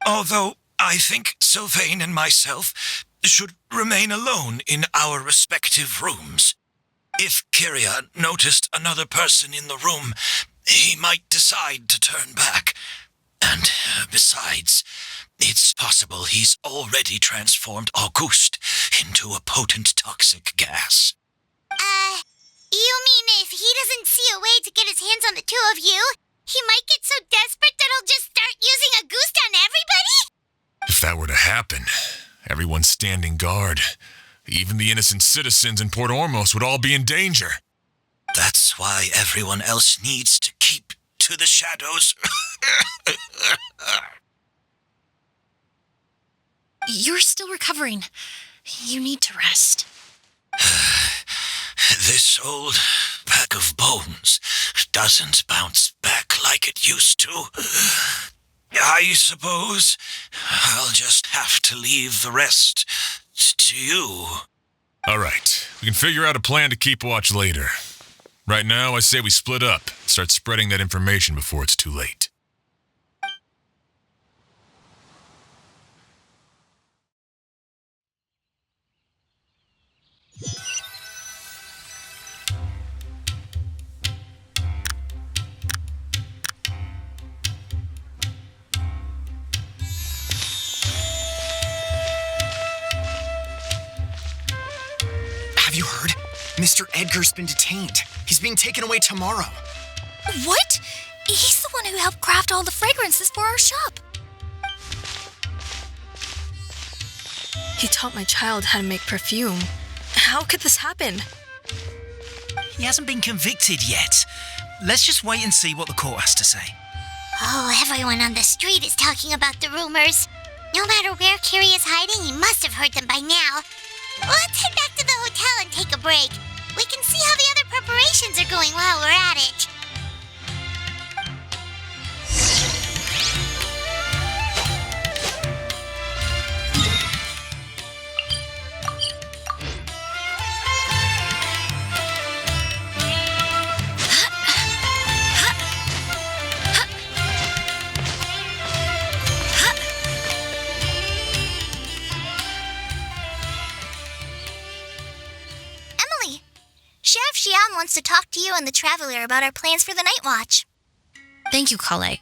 Although I think Sylvain and myself should remain alone in our respective rooms. If Kyria noticed another person in the room, he might decide to turn back. And besides, it's possible he's already transformed Auguste into a potent toxic gas. You mean if he doesn't see a way to get his hands on the two of you, he might get so desperate that he'll just start using Auguste on everybody? If that were to happen, everyone standing guard, even the innocent citizens in Port Ormos would all be in danger. That's why everyone else needs to keep to the shadows. You're still recovering. You need to rest. This old bag of bones doesn't bounce back like it used to. I suppose I'll just have to leave the rest to you. All right, we can figure out a plan to keep watch later. Right now, I say we split up, start spreading that information before it's too late. Have you heard? Mr. Edgar's been detained. He's being taken away tomorrow. What? He's the one who helped craft all the fragrances for our shop. He taught my child how to make perfume. How could this happen? He hasn't been convicted yet. Let's just wait and see what the court has to say. Oh, everyone on the street is talking about the rumors. No matter where Kyria is hiding, he must have heard them by now. Let's head back to the hotel and take a break. We can see how the other preparations are going while we're at it. Sheriff Xian wants to talk to you and the Traveler about our plans for the night watch. Thank you, Kale.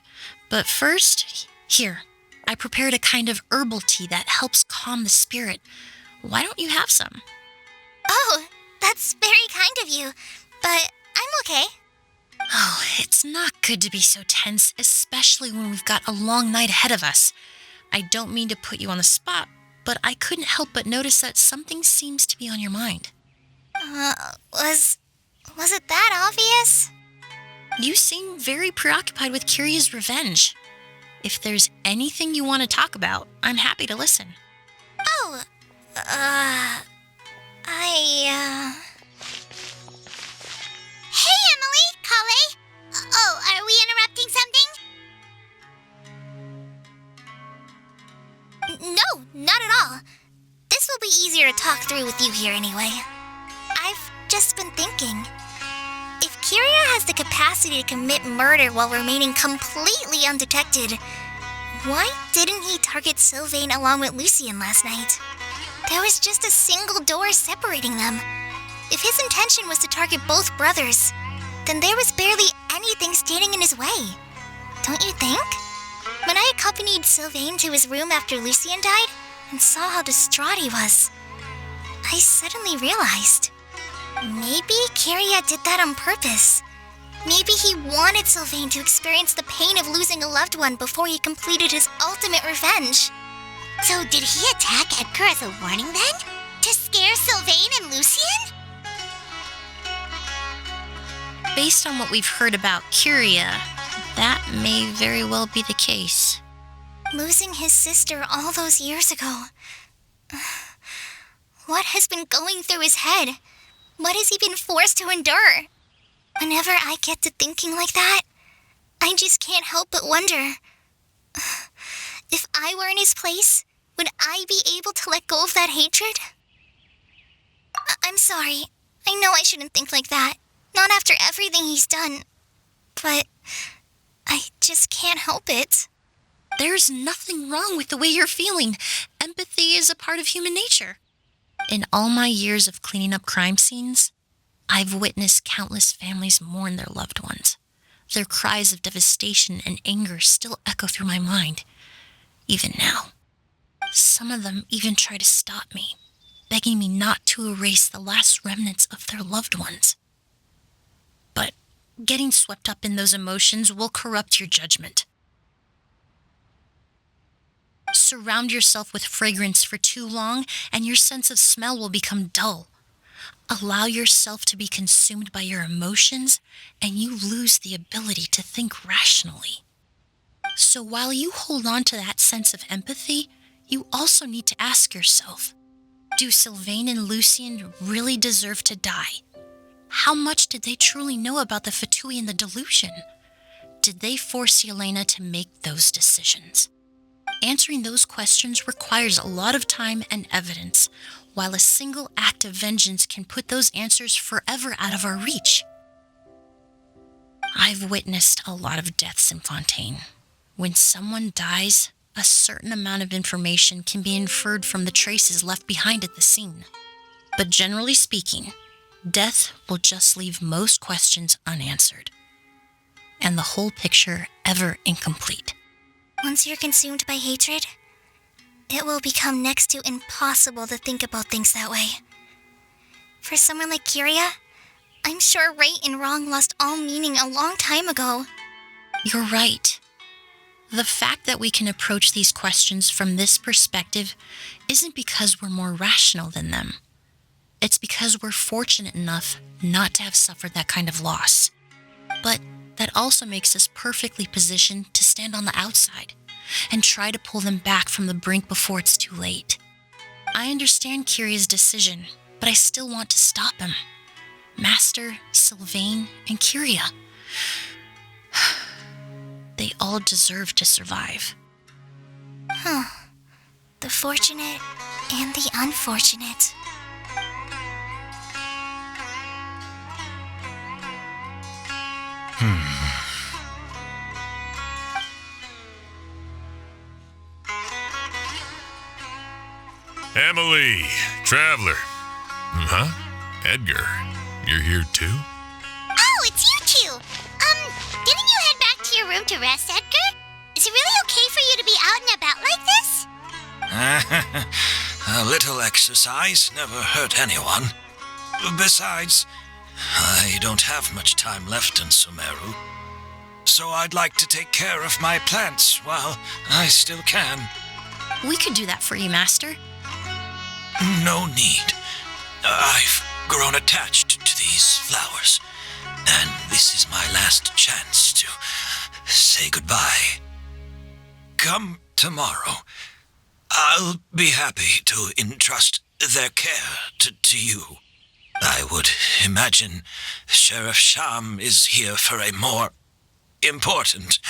But first, here, I prepared a kind of herbal tea that helps calm the spirit. Why don't you have some? Oh, that's very kind of you, but I'm okay. Oh, it's not good to be so tense, especially when we've got a long night ahead of us. I don't mean to put you on the spot, but I couldn't help but notice that something seems to be on your mind. Was it that obvious? You seem very preoccupied with Kyria's revenge. If there's anything you want to talk about, I'm happy to listen. Oh, Hey, Emily, Kale. Oh, are we interrupting something? No, not at all. talk through with you here anyway. I've just been thinking. If Kyria has the capacity to commit murder while remaining completely undetected, why didn't he target Sylvain along with Lucien last night? There was just a single door separating them. If his intention was to target both brothers, then there was barely anything standing in his way. Don't you think? When I accompanied Sylvain to his room after Lucien died and saw how distraught he was, I suddenly realized maybe Kyria did that on purpose. Maybe he wanted Sylvain to experience the pain of losing a loved one before he completed his ultimate revenge. So did he attack Edgar as a warning then? To scare Sylvain and Lucien? Based on what we've heard about Kyria, that may very well be the case. Losing his sister all those years ago. What has been going through his head? What has he been forced to endure? Whenever I get to thinking like that, I just can't help but wonder. If I were in his place, would I be able to let go of that hatred? I'm sorry. I know I shouldn't think like that. Not after everything he's done. But I just can't help it. There's nothing wrong with the way you're feeling. Empathy is a part of human nature. In all my years of cleaning up crime scenes, I've witnessed countless families mourn their loved ones. Their cries of devastation and anger still echo through my mind, even now. Some of them even try to stop me, begging me not to erase the last remnants of their loved ones. But getting swept up in those emotions will corrupt your judgment. Surround yourself with fragrance for too long, and your sense of smell will become dull. Allow yourself to be consumed by your emotions, and you lose the ability to think rationally. So while you hold on to that sense of empathy, you also need to ask yourself, do Sylvain and Lucien really deserve to die? How much did they truly know about the Fatui and the delusion? Did they force Yelena to make those decisions? Answering those questions requires a lot of time and evidence, while a single act of vengeance can put those answers forever out of our reach. I've witnessed a lot of deaths in Fontaine. When someone dies, a certain amount of information can be inferred from the traces left behind at the scene. But generally speaking, death will just leave most questions unanswered, and the whole picture ever incomplete. Once you're consumed by hatred, it will become next to impossible to think about things that way. For someone like Kyria, I'm sure right and wrong lost all meaning a long time ago. You're right. The fact that we can approach these questions from this perspective isn't because we're more rational than them. It's because we're fortunate enough not to have suffered that kind of loss. But that also makes us perfectly positioned to stand on the outside and try to pull them back from the brink before it's too late. I understand Kyria's decision, but I still want to stop him. Master, Sylvain, and Kyria. They all deserve to survive. The fortunate and the unfortunate. Emilie, Traveler. Huh? Edgar, you're here too? Oh, it's you two! Didn't you head back to your room to rest, Edgar? Is it really okay for you to be out and about like this? A little exercise never hurt anyone. Besides, I don't have much time left in Sumeru. So I'd like to take care of my plants while I still can. We could do that for you, Master. No need. I've grown attached to these flowers, and this is my last chance to say goodbye. Come tomorrow. I'll be happy to entrust their care to you. I would imagine Sheriff Sham is here for a more important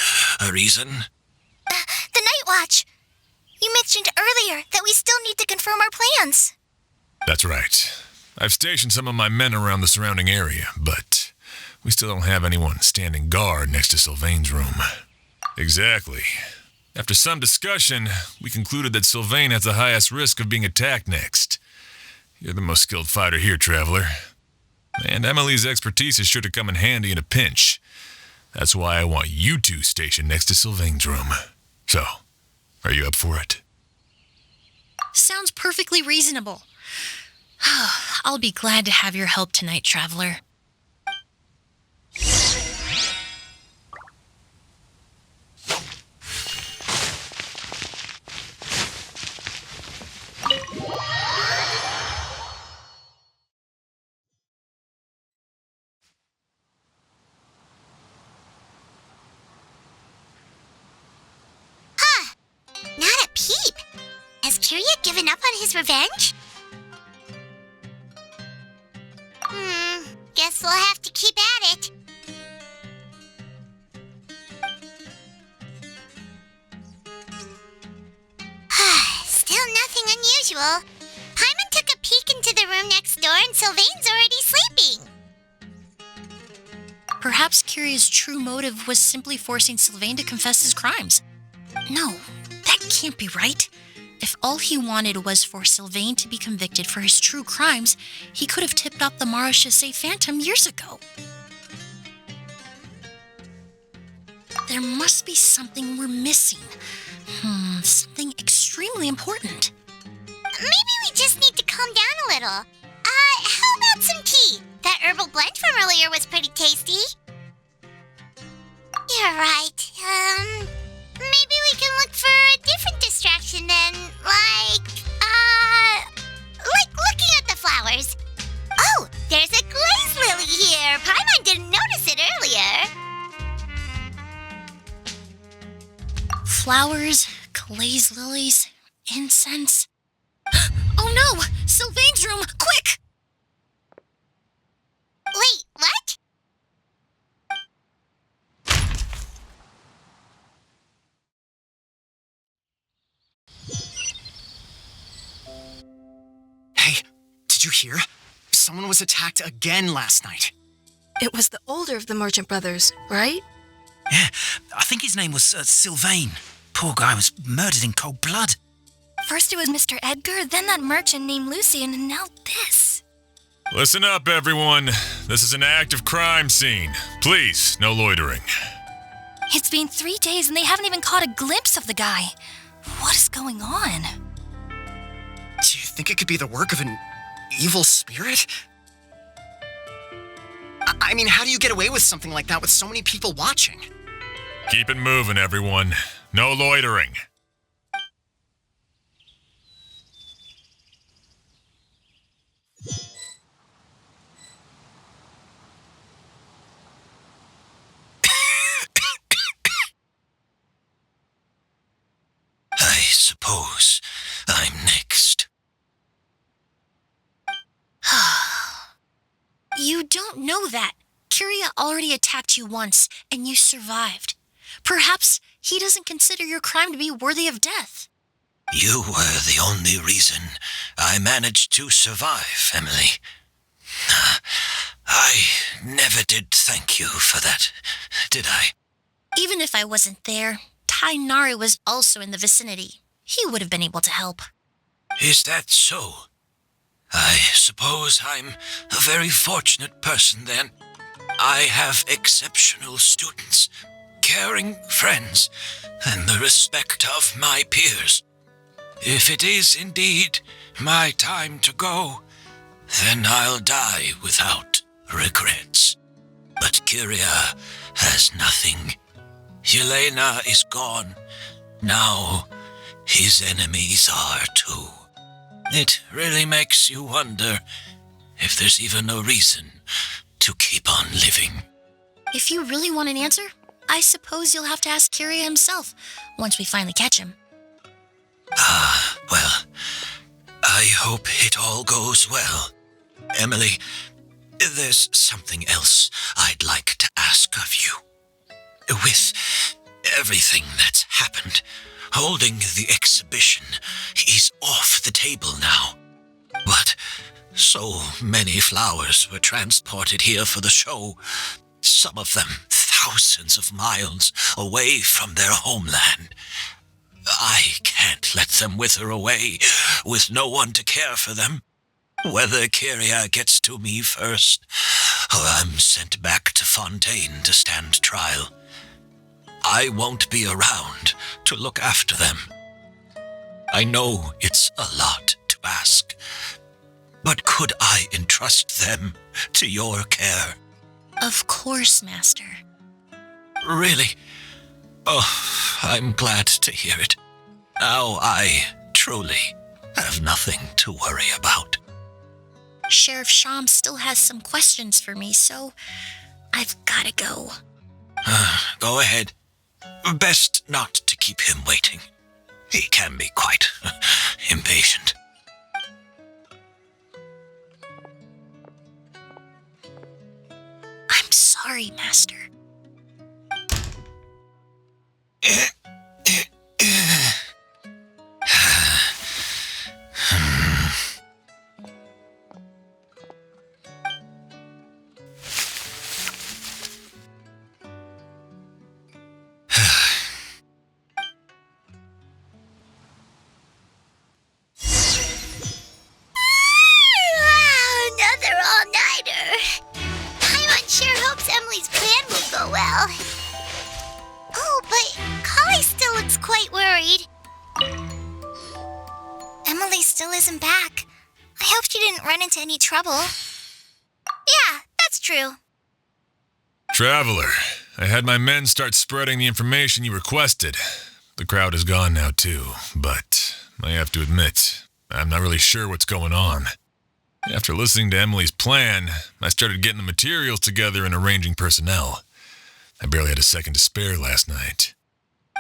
reason. The Night Watch! You mentioned earlier that we still need to confirm our plans. That's right. I've stationed some of my men around the surrounding area, but we still don't have anyone standing guard next to Sylvain's room. Exactly. After some discussion, we concluded that Sylvain has the highest risk of being attacked next. You're the most skilled fighter here, Traveler. And Emilie's expertise is sure to come in handy in a pinch. That's why I want you two stationed next to Sylvain's room. So, are you up for it? Sounds perfectly reasonable. I'll be glad to have your help tonight, Traveler. Not a peep. Has Kyria given up on his revenge? Guess we'll have to keep at it. Still nothing unusual. Paimon took a peek into the room next door and Sylvain's already sleeping. Perhaps Kyria's true motive was simply forcing Sylvain to confess his crimes. No, that can't be right. If all he wanted was for Sylvain to be convicted for his true crimes, he could have tipped off the Marechaussee Phantom years ago. There must be something we're missing. Something extremely important. Maybe we just need to calm down a little. How about some tea? That herbal blend from earlier was pretty tasty. You're right. Maybe we can look for a different distraction then, like looking at the flowers. Oh, there's a glaze lily here. Paimon didn't notice it earlier. Flowers, glaze lilies, incense. Oh no! Sylvain's room! Quick! Wait, what? Hey, did you hear? Someone was attacked again last night. It was the older of the merchant brothers, right? Yeah, I think his name was Sylvain. Poor guy was murdered in cold blood. First it was Mr. Edgar, then that merchant named Lucien, and now this. Listen up, everyone. This is an active crime scene. Please, no loitering. It's been 3 days and they haven't even caught a glimpse of the guy. What is going on? Do you think it could be the work of an evil spirit? I mean, how do you get away with something like that with so many people watching? Keep it moving, everyone. No loitering. I suppose I'm next. You don't know that. Kyria already attacked you once, and you survived. Perhaps he doesn't consider your crime to be worthy of death. You were the only reason I managed to survive, Emilie. I never did thank you for that, did I? Even if I wasn't there, Tainari was also in the vicinity. He would have been able to help. Is that so? I suppose I'm a very fortunate person then. I have exceptional students, caring friends, and the respect of my peers. If it is indeed my time to go, then I'll die without regrets. But Kyria has nothing. Yelena is gone. Now his enemies are too. It really makes you wonder if there's even a reason to keep on living. If you really want an answer, I suppose you'll have to ask Kyria himself once we finally catch him. Well, I hope it all goes well. Emilie, there's something else I'd like to ask of you. With everything that's happened, holding the exhibition is off the table now. But so many flowers were transported here for the show, some of them thousands of miles away from their homeland. I can't let them wither away with no one to care for them. Whether Kyria gets to me first, or I'm sent back to Fontaine to stand trial, I won't be around to look after them. I know it's a lot to ask, but could I entrust them to your care? Of course, Master. Really? Oh, I'm glad to hear it. Now I truly have nothing to worry about. Sheriff Sham still has some questions for me, so I've gotta go. Go ahead. Best not to keep him waiting. He can be quite impatient. I'm sorry, Master. Another all-nighter. Paimon sure hopes Emily's plan will go well. Oh, but Kali still looks quite worried. Emily still isn't back. I hope she didn't run into any trouble. Yeah, that's true. Traveler, I had my men start spreading the information you requested. The crowd is gone now too, but I have to admit, I'm not really sure what's going on. After listening to Emily's plan, I started getting the materials together and arranging personnel. I barely had a second to spare last night.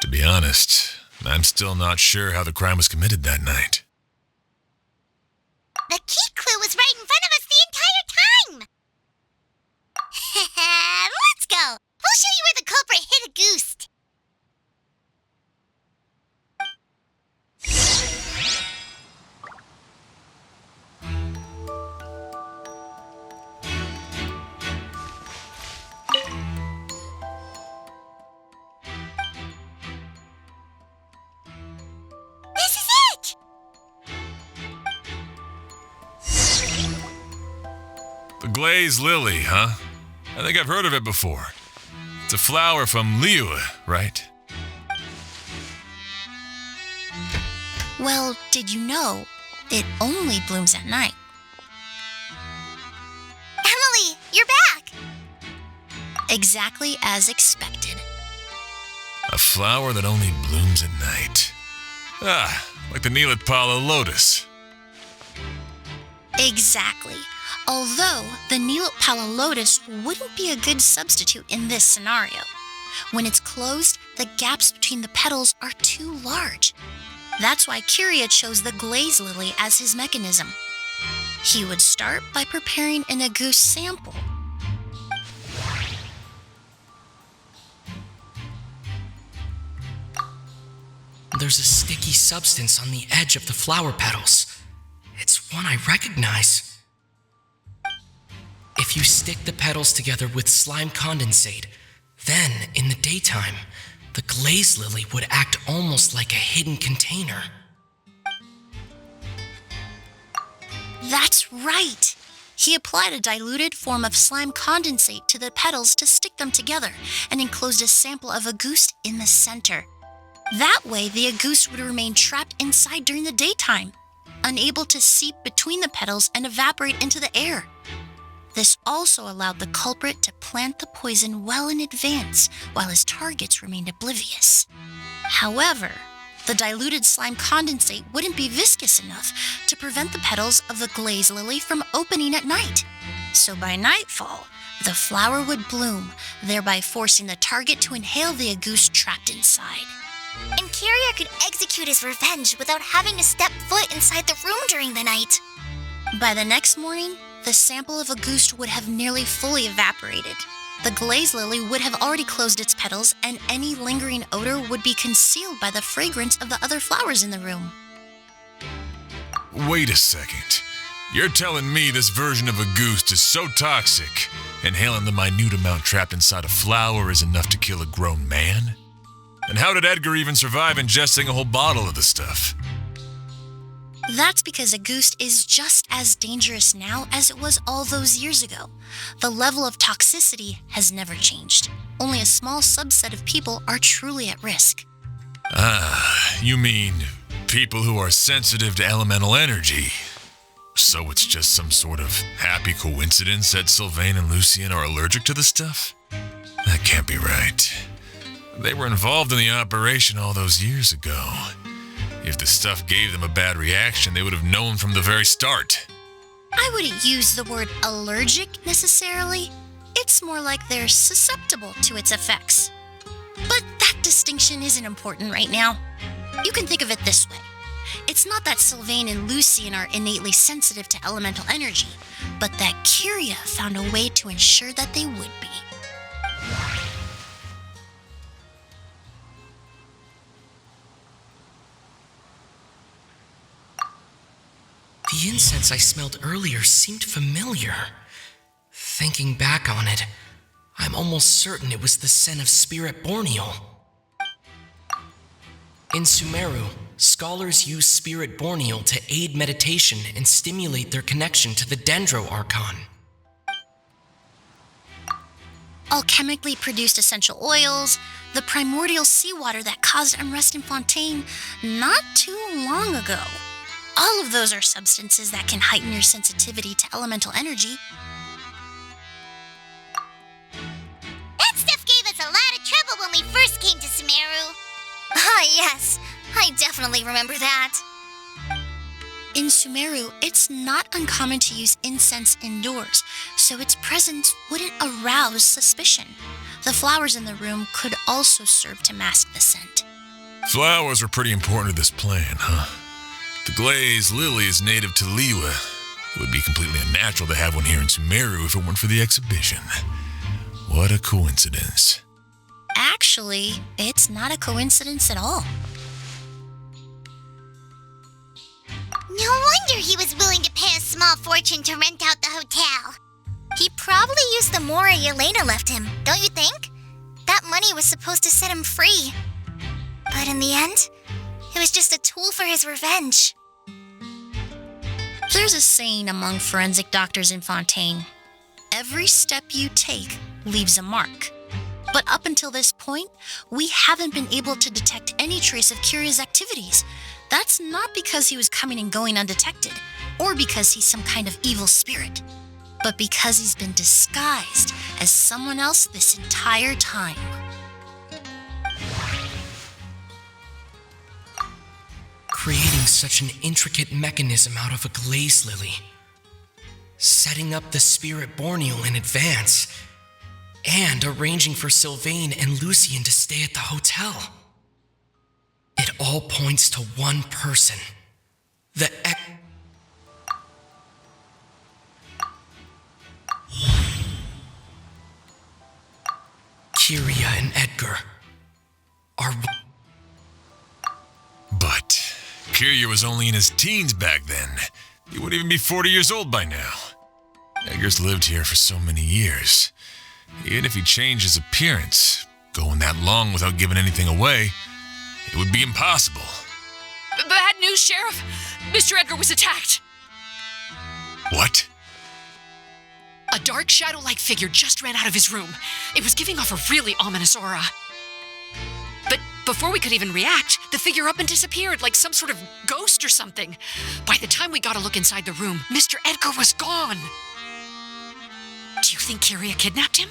To be honest, I'm still not sure how the crime was committed that night. The key clue was right in front of us the entire time. Let's go. We'll show you where the culprit hid a goose. This is it. The glazed lily, huh? I think I've heard of it before. It's a flower from Liyue, right? Well, did you know it only blooms at night? Emily, you're back. Exactly as expected. A flower that only blooms at night. Ah, like the Neelitpala lotus. Exactly. Although the Neelitpala lotus wouldn't be a good substitute in this scenario. When it's closed, the gaps between the petals are too large. That's why Kyria chose the glaze lily as his mechanism. He would start by preparing an agouti sample. There's a sticky substance on the edge of the flower petals. It's one I recognize. If you stick the petals together with slime condensate, then, in the daytime, the glaze lily would act almost like a hidden container. That's right! He applied a diluted form of slime condensate to the petals to stick them together and enclosed a sample of agouti in the center. That way, the agouti would remain trapped inside during the daytime, unable to seep between the petals and evaporate into the air. This also allowed the culprit to plant the poison well in advance while his targets remained oblivious. However, the diluted slime condensate wouldn't be viscous enough to prevent the petals of the glaze lily from opening at night. So by nightfall, the flower would bloom, thereby forcing the target to inhale the agouti trapped inside. And Kyria could execute his revenge without having to step foot inside the room during the night. By the next morning, the sample of agouti would have nearly fully evaporated. The glaze lily would have already closed its petals, and any lingering odor would be concealed by the fragrance of the other flowers in the room. Wait a second. You're telling me this version of a goose is so toxic, inhaling the minute amount trapped inside a flower is enough to kill a grown man? And how did Edgar even survive ingesting a whole bottle of the stuff? That's because a goose is just as dangerous now as it was all those years ago. The level of toxicity has never changed. Only a small subset of people are truly at risk. Ah, you mean people who are sensitive to elemental energy. So it's just some sort of happy coincidence that Sylvain and Lucien are allergic to the stuff? That can't be right. They were involved in the operation all those years ago. If the stuff gave them a bad reaction, they would have known from the very start. I wouldn't use the word allergic necessarily. It's more like they're susceptible to its effects. But that distinction isn't important right now. You can think of it this way. It's not that Sylvain and Lucien are innately sensitive to elemental energy, but that Kyria found a way to ensure that they would be. The incense I smelled earlier seemed familiar. Thinking back on it, I'm almost certain it was the scent of Spirit Borneal. In Sumeru, scholars use Spirit Borneal to aid meditation and stimulate their connection to the Dendro Archon. Alchemically produced essential oils, the primordial seawater that caused unrest in Fontaine not too long ago. All of those are substances that can heighten your sensitivity to elemental energy. That stuff gave us a lot of trouble when we first came to Sumeru. Ah, yes. I definitely remember that. In Sumeru, it's not uncommon to use incense indoors, so its presence wouldn't arouse suspicion. The flowers in the room could also serve to mask the scent. Flowers are pretty important to this plan, huh? The glazed lily is native to Liwa. It would be completely unnatural to have one here in Sumeru if it weren't for the exhibition. What a coincidence. Actually, it's not a coincidence at all. No wonder he was willing to pay a small fortune to rent out the hotel. He probably used the Mora Yelena left him, don't you think? That money was supposed to set him free. But in the end, it was just a tool for his revenge. There's a saying among forensic doctors in Fontaine. Every step you take leaves a mark. But up until this point, we haven't been able to detect any trace of Kyria's activities. That's not because he was coming and going undetected, or because he's some kind of evil spirit, but because he's been disguised as someone else this entire time. Creating such an intricate mechanism out of a glaze lily. Setting up the Spirit Borneal in advance. And arranging for Sylvain and Lucien to stay at the hotel. It all points to one person. The Kyria and Edgar are... But Kyria was only in his teens back then. He wouldn't even be 40 years old by now. Edgar's lived here for so many years. Even if he changed his appearance, going that long without giving anything away, it would be impossible. Bad news, Sheriff! Mr. Edgar was attacked! What? A dark shadow-like figure just ran out of his room. It was giving off a really ominous aura. But before we could even react, the figure up and disappeared like some sort of ghost or something. By the time we got a look inside the room, Mr. Edgar was gone. Do you think Kyria kidnapped him?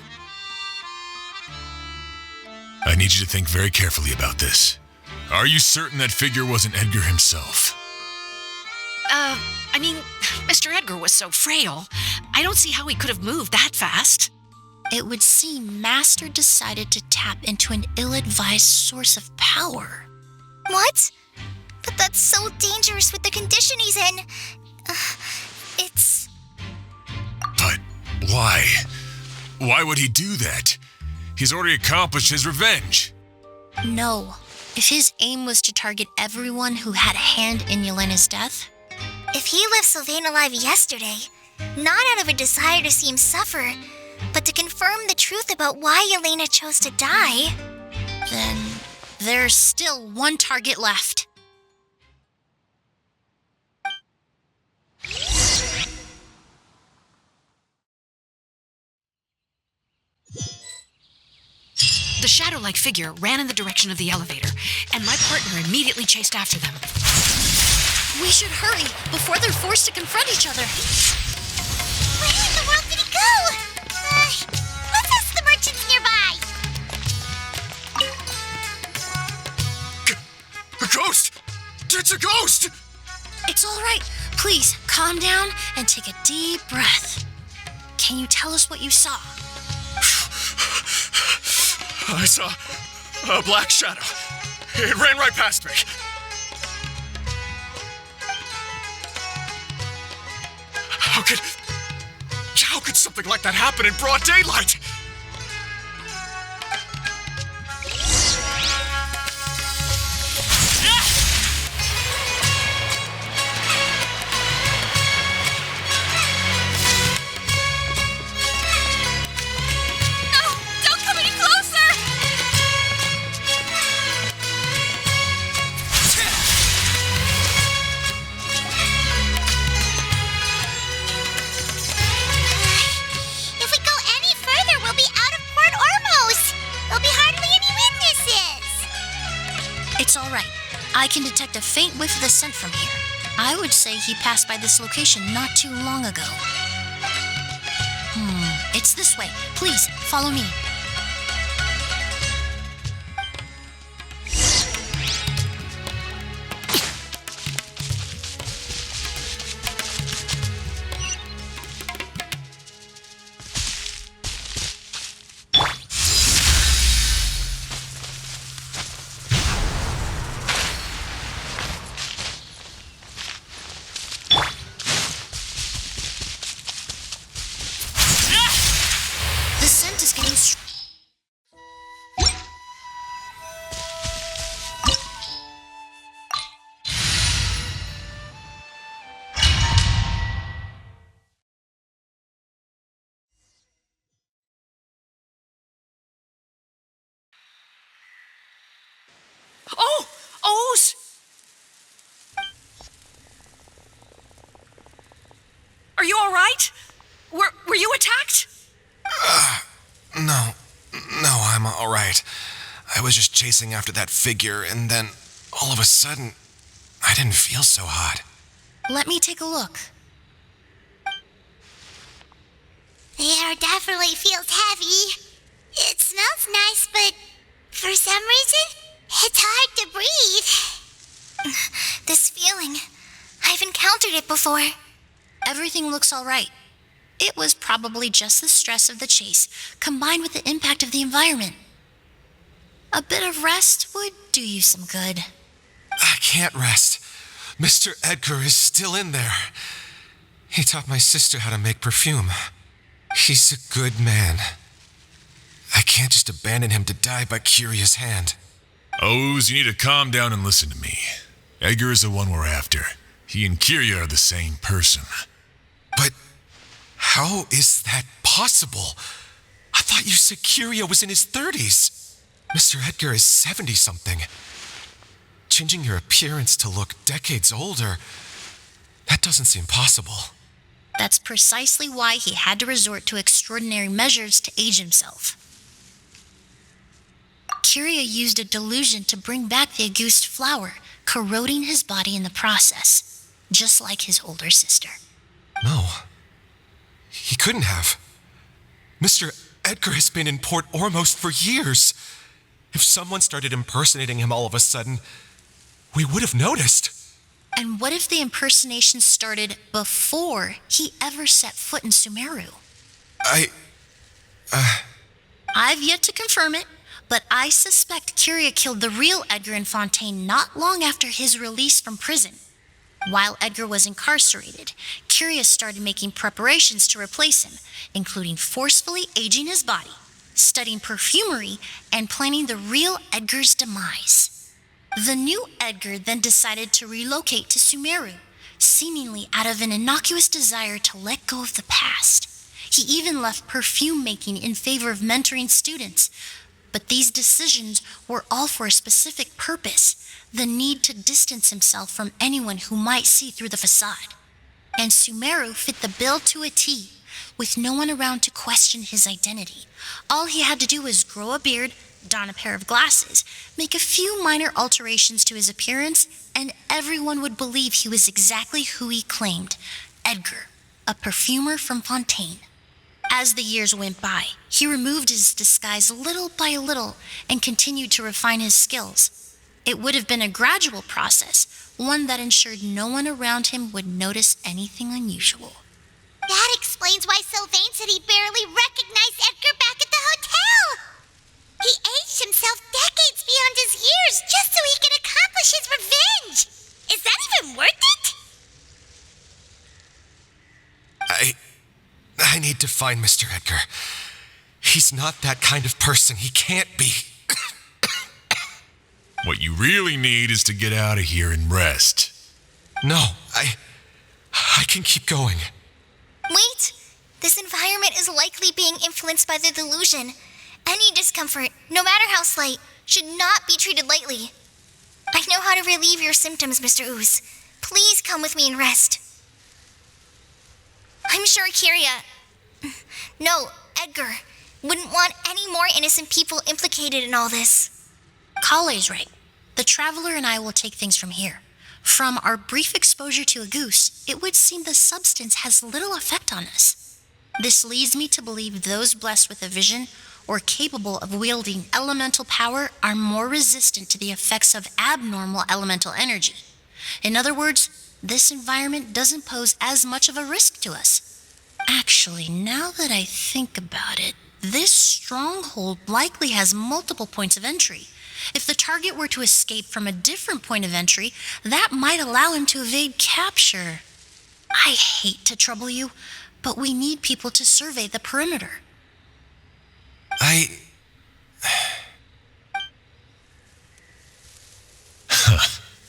I need you to think very carefully about this. Are you certain that figure wasn't Edgar himself? I mean, Mr. Edgar was so frail. I don't see how he could have moved that fast. It would seem Master decided to tap into an ill-advised source of power. What? But that's so dangerous with the condition he's in. It's... But why? Why would he do that? He's already accomplished his revenge. No. If his aim was to target everyone who had a hand in Yelena's death, If he left Sylvain alive yesterday, not out of a desire to see him suffer, but to confirm the truth about why Elena chose to die, then there's still one target left. The shadow-like figure ran in the direction of the elevator, and my partner immediately chased after them. We should hurry before they're forced to confront each other. Where in the world did he go? Let's ask the merchants nearby. A ghost! It's a ghost! It's all right. Please, calm down and take a deep breath. Can you tell us what you saw? I saw a black shadow. It ran right past me. How could something like that happen in broad daylight? I can detect a faint whiff of the scent from here. I would say he passed by this location not too long ago. It's this way. Please, follow me. Are you all right? Were you attacked? No, I'm all right. I was just chasing after that figure, and then all of a sudden, I didn't feel so hot. Let me take a look. The air definitely feels heavy. It smells nice, but for some reason, it's hard to breathe. This feeling, I've encountered it before. Everything looks all right. It was probably just the stress of the chase, combined with the impact of the environment. A bit of rest would do you some good. I can't rest. Mr. Edgar is still in there. He taught my sister how to make perfume. He's a good man. I can't just abandon him to die by Kyria's hand. Oz, you need to calm down and listen to me. Edgar is the one we're after. He and Kyria are the same person. But how is that possible? I thought you said Kyria was in his 30s. Mr. Edgar is 70-something. Changing your appearance to look decades older, that doesn't seem possible. That's precisely why he had to resort to extraordinary measures to age himself. Kyria used a delusion to bring back the Auguste flower, corroding his body in the process, just like his older sister. No, he couldn't have. Mr. Edgar has been in Port Ormos for years. If someone started impersonating him all of a sudden, we would have noticed. And what if the impersonation started before he ever set foot in Sumeru? I've yet to confirm it, but I suspect Kyria killed the real Edgar in Fontaine not long after his release from prison. While Edgar was incarcerated, Kyria started making preparations to replace him, including forcefully aging his body, studying perfumery, and planning the real Edgar's demise. The new Edgar then decided to relocate to Sumeru, seemingly out of an innocuous desire to let go of the past. He even left perfume making in favor of mentoring students. But these decisions were all for a specific purpose, the need to distance himself from anyone who might see through the facade. And Sumeru fit the bill to a T, with no one around to question his identity. All he had to do was grow a beard, don a pair of glasses, make a few minor alterations to his appearance, and everyone would believe he was exactly who he claimed, Edgar, a perfumer from Fontaine. As the years went by, he removed his disguise little by little and continued to refine his skills. It would have been a gradual process, one that ensured no one around him would notice anything unusual. That explains why Sylvain said he barely recognized Edgar back at the hotel. He aged himself decades beyond his years just so he could accomplish his revenge. Is that even worth it? I need to find Mr. Edgar. He's not that kind of person. He can't be. What you really need is to get out of here and rest. No, I can keep going. Wait! This environment is likely being influenced by the delusion. Any discomfort, no matter how slight, should not be treated lightly. I know how to relieve your symptoms, Mr. Ooze. Please come with me and rest. I'm sure Edgar, wouldn't want any more innocent people implicated in all this. Kale's right. The Traveler and I will take things from here. From our brief exposure to a goose, it would seem the substance has little effect on us. This leads me to believe those blessed with a vision or capable of wielding elemental power are more resistant to the effects of abnormal elemental energy. In other words, this environment doesn't pose as much of a risk to us. Actually, now that I think about it, this stronghold likely has multiple points of entry. If the target were to escape from a different point of entry, that might allow him to evade capture. I hate to trouble you, but we need people to survey the perimeter.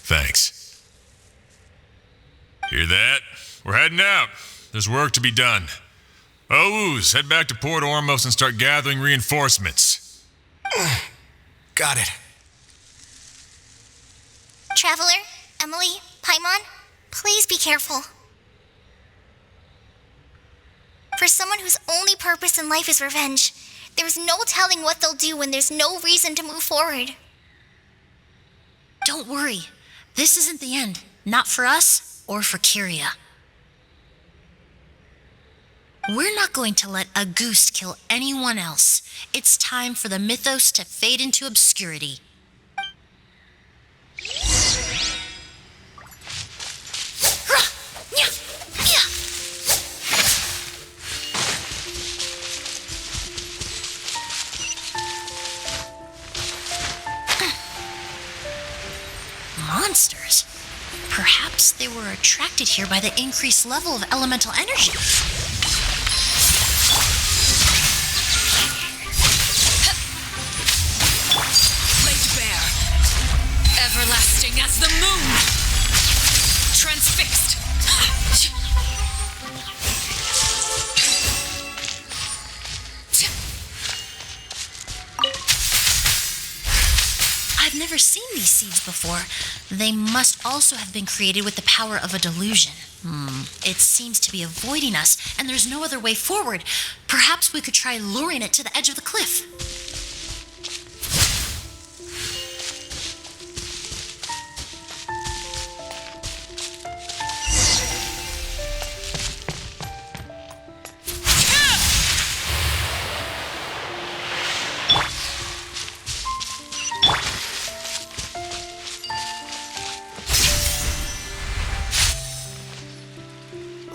Thanks. Hear that? We're heading out. There's work to be done. Ooze, head back to Port Ormos and start gathering reinforcements. Got it. Traveler, Emilie, Paimon, please be careful. For someone whose only purpose in life is revenge, there's no telling what they'll do when there's no reason to move forward. Don't worry. This isn't the end. Not for us or for Kyria. We're not going to let a goose kill anyone else. It's time for the mythos to fade into obscurity. Monsters. Perhaps they were attracted here by the increased level of elemental energy. Everlasting as the moon! Transfixed! I've never seen these seeds before. They must also have been created with the power of a delusion. It seems to be avoiding us, and there's no other way forward. Perhaps we could try luring it to the edge of the cliff.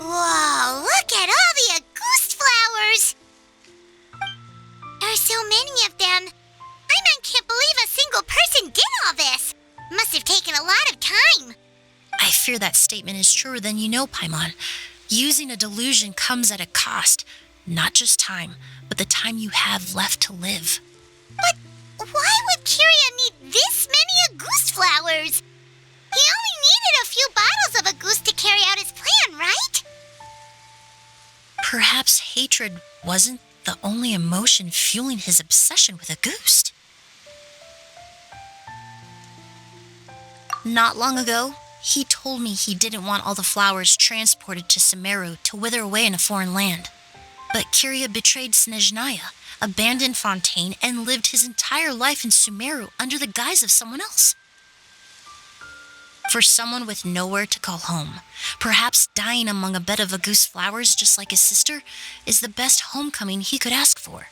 Whoa, look at all the Auguste flowers! There are so many of them. I can't believe a single person did all this. Must have taken a lot of time. I fear that statement is truer than you know, Paimon. Using a delusion comes at a cost. Not just time, but the time you have left to live. But why would Kyria need this many Auguste flowers? He only needed a few bottles of Auguste to carry out his plan, right? Perhaps hatred wasn't the only emotion fueling his obsession with a goose. Not long ago, he told me he didn't want all the flowers transported to Sumeru to wither away in a foreign land. But Kyria betrayed Snezhnaya, abandoned Fontaine, and lived his entire life in Sumeru under the guise of someone else. For someone with nowhere to call home, perhaps dying among a bed of Agoose flowers just like his sister is the best homecoming he could ask for.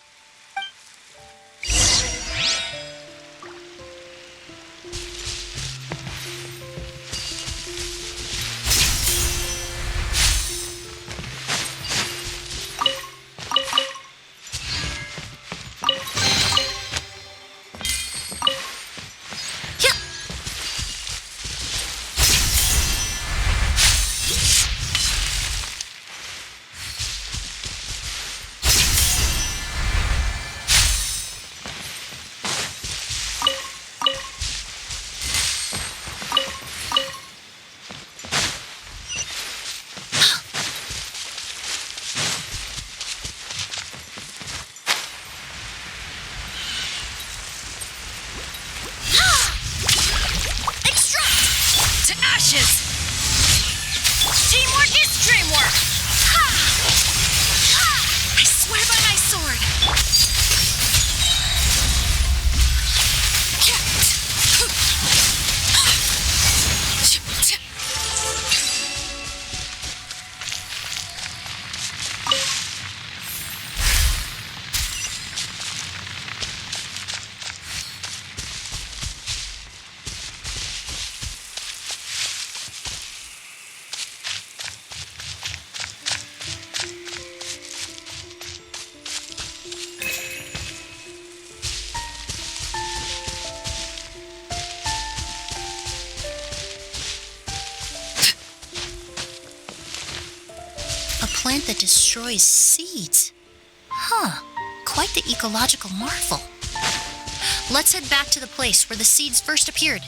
Plant that destroys seeds. Huh, quite the ecological marvel. Let's head back to the place where the seeds first appeared.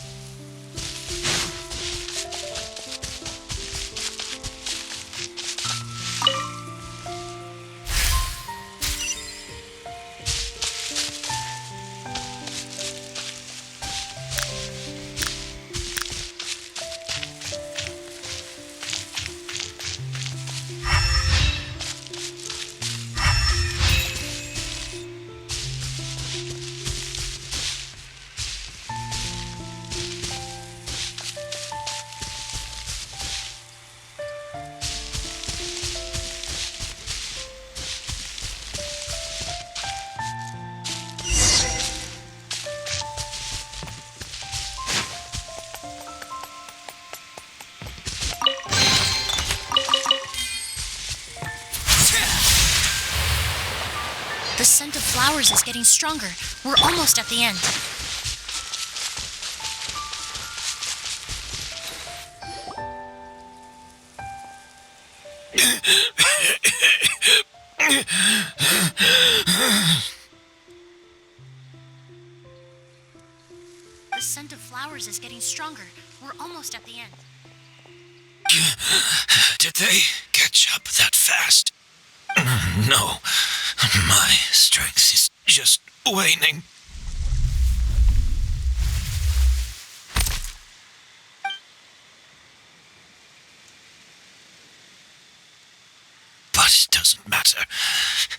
The scent of flowers is getting stronger. We're almost at the end. The scent of flowers is getting stronger. We're almost at the end. Did they catch up that fast? No. My strength is just waning. But it doesn't matter.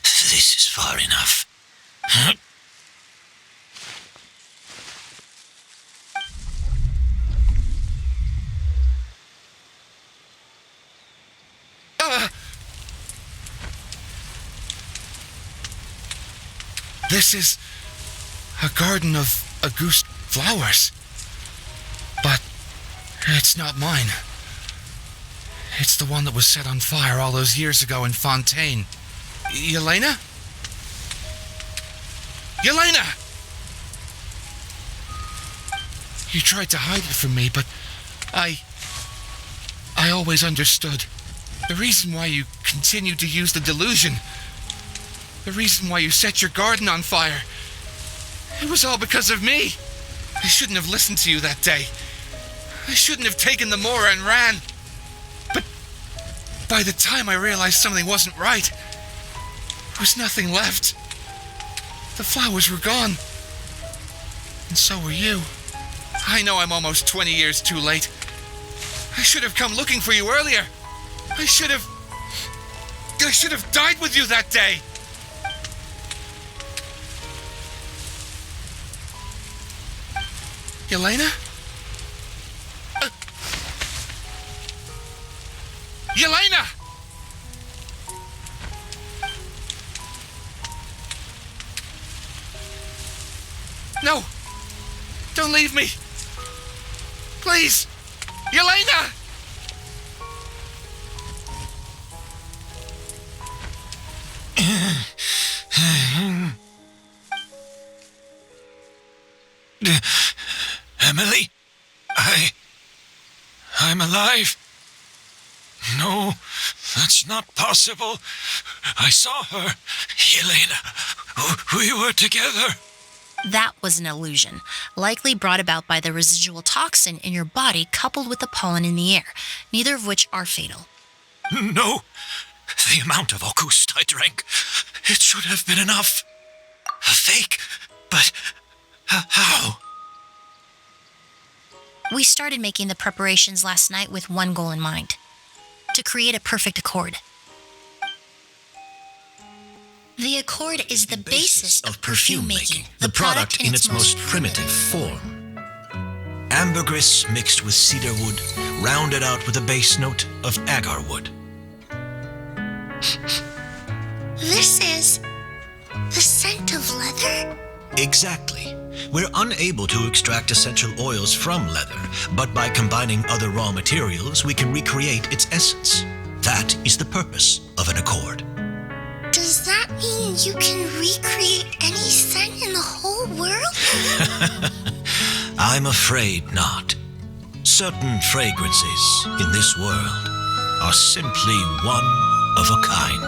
This is far enough. This is a garden of Auguste flowers. But it's not mine. It's the one that was set on fire all those years ago in Fontaine. Yelena? Yelena! You tried to hide it from me, but I always understood. The reason why you continued to use the delusion, the reason why you set your garden on fire, it was all because of me. I shouldn't have listened to you that day. I shouldn't have taken the Mora and ran. But By the time I realized something wasn't right, there was nothing left. The flowers were gone. And so were you. I know I'm almost 20 years too late. I should have come looking for you earlier. I should have died with you that day. Yelena? Yelena! No! Don't leave me! Please! Yelena! Emily? I'm alive. No, that's not possible. I saw her. Yelena, we were together. That was an illusion, likely brought about by the residual toxin in your body coupled with the pollen in the air, neither of which are fatal. No, the amount of August I drank, it should have been enough. A fake, but how? We started making the preparations last night with one goal in mind: to create a perfect accord. The accord is the basis of perfume making, the product in its most primitive form. Ambergris mixed with cedar wood, rounded out with a base note of agar wood. This is the scent of leather? Exactly. We're unable to extract essential oils from leather, but by combining other raw materials, we can recreate its essence. That is the purpose of an accord. Does that mean you can recreate any scent in the whole world? I'm afraid not. Certain fragrances in this world are simply one of a kind.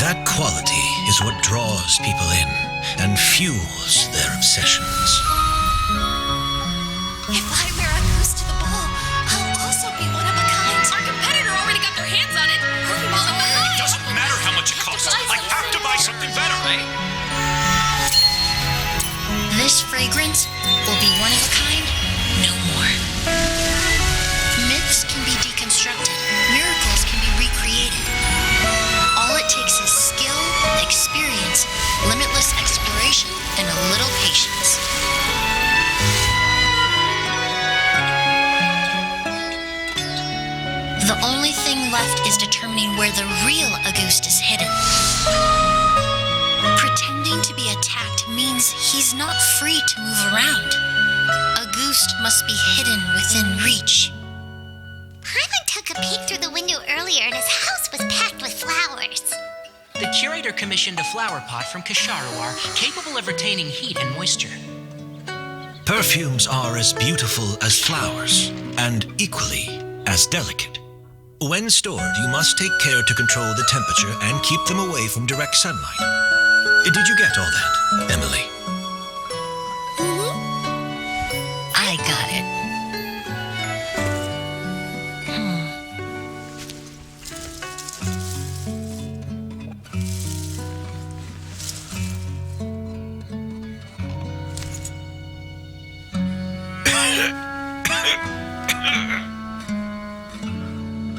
That quality is what draws people in and fuels their obsessions. If I wear a goose to the ball, I'll also be one of a kind. Our competitor already got their hands on it. It doesn't matter how much it costs. I have to buy something better. This fragrance will be one of a kind, no more. Myths can be deconstructed. Miracles can be recreated. All it takes is skill, experience, limitless exploration, and a little patience. The only thing left is determining where the real Auguste is hidden. Pretending to be attacked means he's not free to move around. Auguste must be hidden within reach. Paimon took a peek through the window earlier and his house was packed with flowers. The curator commissioned a flower pot from Kasharawar capable of retaining heat and moisture. Perfumes are as beautiful as flowers, and equally as delicate. When stored, you must take care to control the temperature and keep them away from direct sunlight. Did you get all that, Emily? I got it.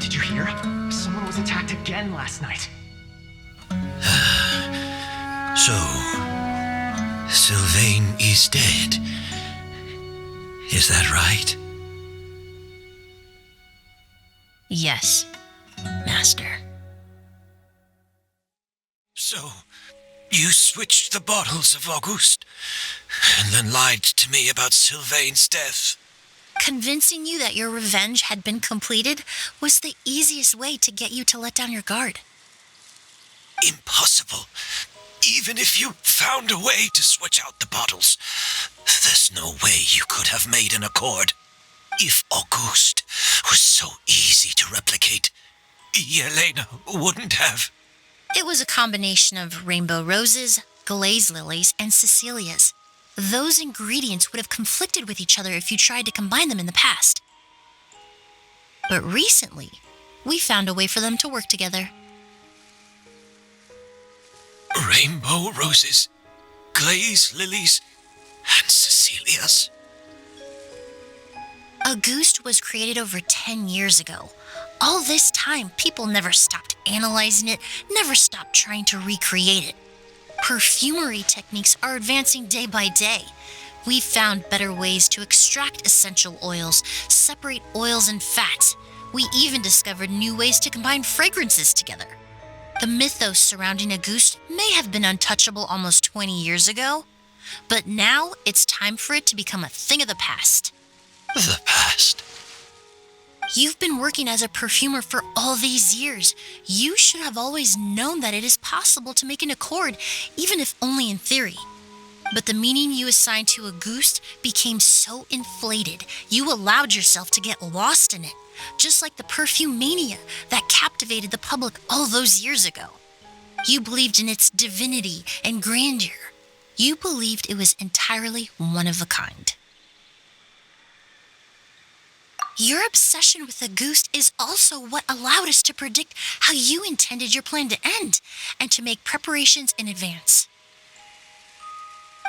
Did you hear? Someone was attacked again last night. So, Sylvain is dead. Is that right? Yes, Master. So, you switched the bottles of Auguste, and then lied to me about Sylvain's death. Convincing you that your revenge had been completed was the easiest way to get you to let down your guard. Impossible. Even if you found a way to switch out the bottles, there's no way you could have made an accord. If Auguste was so easy to replicate, Yelena wouldn't have. It was a combination of rainbow roses, glaze lilies, and Cecilias. Those ingredients would have conflicted with each other if you tried to combine them in the past. But recently, we found a way for them to work together. Rainbow roses, glaze lilies, and Cecilias. A Ghost was created over 10 years ago. All this time, people never stopped analyzing it, never stopped trying to recreate it. Perfumery techniques are advancing day by day. We've found better ways to extract essential oils, separate oils and fats. We even discovered new ways to combine fragrances together. The mythos surrounding a Ghost may have been untouchable almost 20 years ago, but now it's time for it to become a thing of the past. The past? You've been working as a perfumer for all these years. You should have always known that it is possible to make an accord, even if only in theory. But the meaning you assigned to a Ghost became so inflated, you allowed yourself to get lost in it, just like the perfume mania that captivated the public all those years ago. You believed in its divinity and grandeur. You believed it was entirely one of a kind. Your obsession with the Ghost is also what allowed us to predict how you intended your plan to end and to make preparations in advance.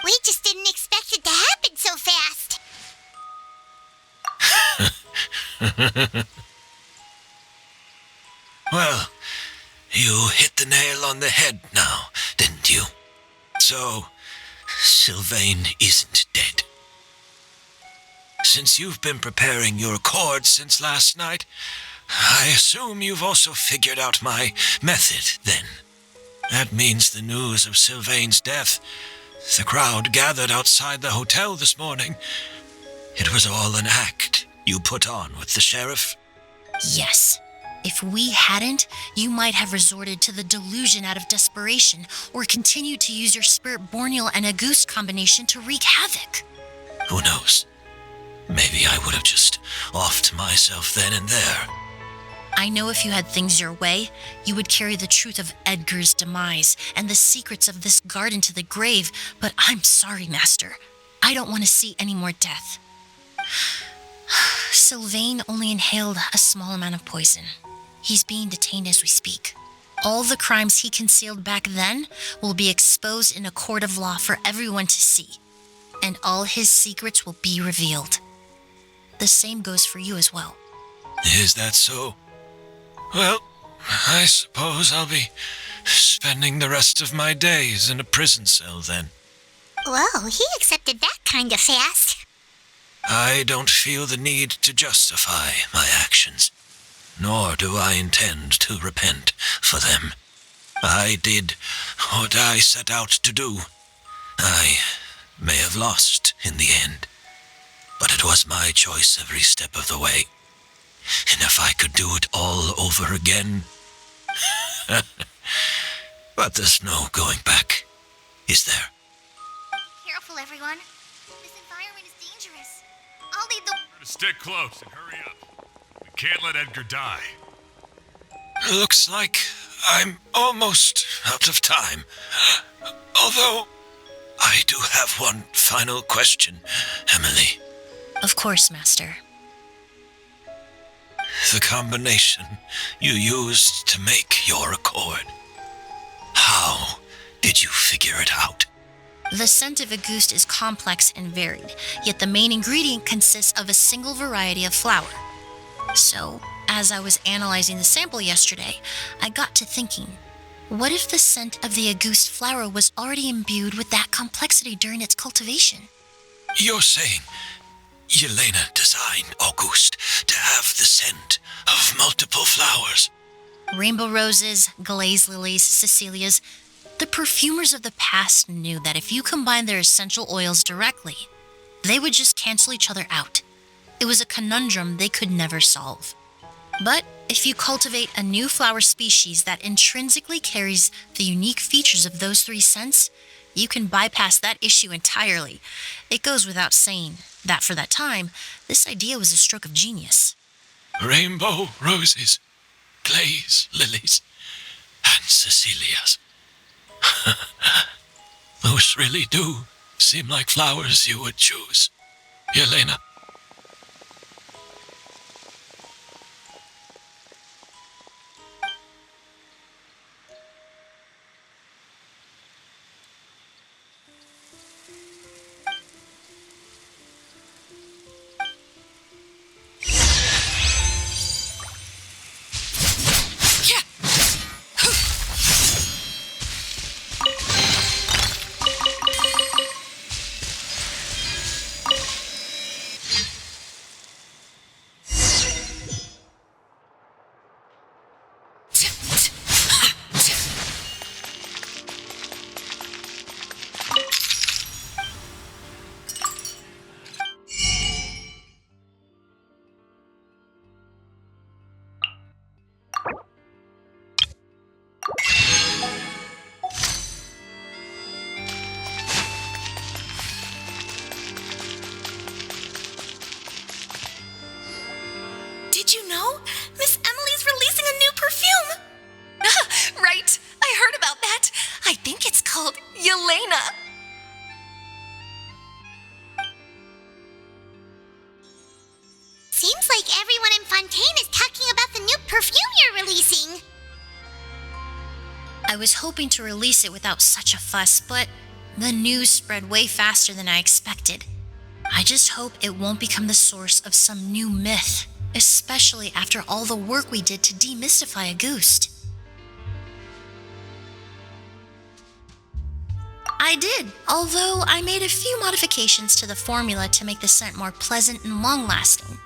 We just didn't expect it to happen so fast. Well, you hit the nail on the head now, didn't you? So, Sylvain isn't dead. Since you've been preparing your accord since last night, I assume you've also figured out my method, then. That means the news of Sylvain's death. The crowd gathered outside the hotel this morning. It was all an act you put on with the sheriff? Yes. If we hadn't, you might have resorted to the delusion out of desperation or continued to use your spirit borneal and a Ghost combination to wreak havoc. Who knows? Maybe I would have just offed myself then and there. I know if you had things your way, you would carry the truth of Edgar's demise and the secrets of this garden to the grave, but I'm sorry, Master. I don't want to see any more death. Sylvain only inhaled a small amount of poison. He's being detained as we speak. All the crimes he concealed back then will be exposed in a court of law for everyone to see, and all his secrets will be revealed. The same goes for you as well. Is that so? Well, I suppose I'll be spending the rest of my days in a prison cell then. Whoa, he accepted that kind of fast. I don't feel the need to justify my actions, nor do I intend to repent for them. I did what I set out to do. I may have lost in the end, but it was my choice every step of the way. And if I could do it all over again... But there's no going back, is there? Be careful, everyone. This environment is dangerous. I'll lead the... Stick close and hurry up. We can't let Edgar die. Looks like I'm almost out of time. Although, I do have one final question, Emilie. Of course, Master. The combination you used to make your accord. How did you figure it out? The scent of a Ghost is complex and varied, yet the main ingredient consists of a single variety of flower. So, as I was analyzing the sample yesterday, I got to thinking, what if the scent of the Auguste flower was already imbued with that complexity during its cultivation? You're saying Yelena designed Auguste to have the scent of multiple flowers? Rainbow roses, glaze lilies, Cecilias. The perfumers of the past knew that if you combined their essential oils directly, they would just cancel each other out. It was a conundrum they could never solve. But if you cultivate a new flower species that intrinsically carries the unique features of those three scents, you can bypass that issue entirely. It goes without saying that for that time, this idea was a stroke of genius. Rainbow roses, glaze lilies, and Cecilias. Those really do seem like flowers you would choose, Yelena. Yelena! Seems like everyone in Fontaine is talking about the new perfume you're releasing. I was hoping to release it without such a fuss, but the news spread way faster than I expected. I just hope it won't become the source of some new myth, especially after all the work we did to demystify Auguste. I did, although I made a few modifications to the formula to make the scent more pleasant and long-lasting.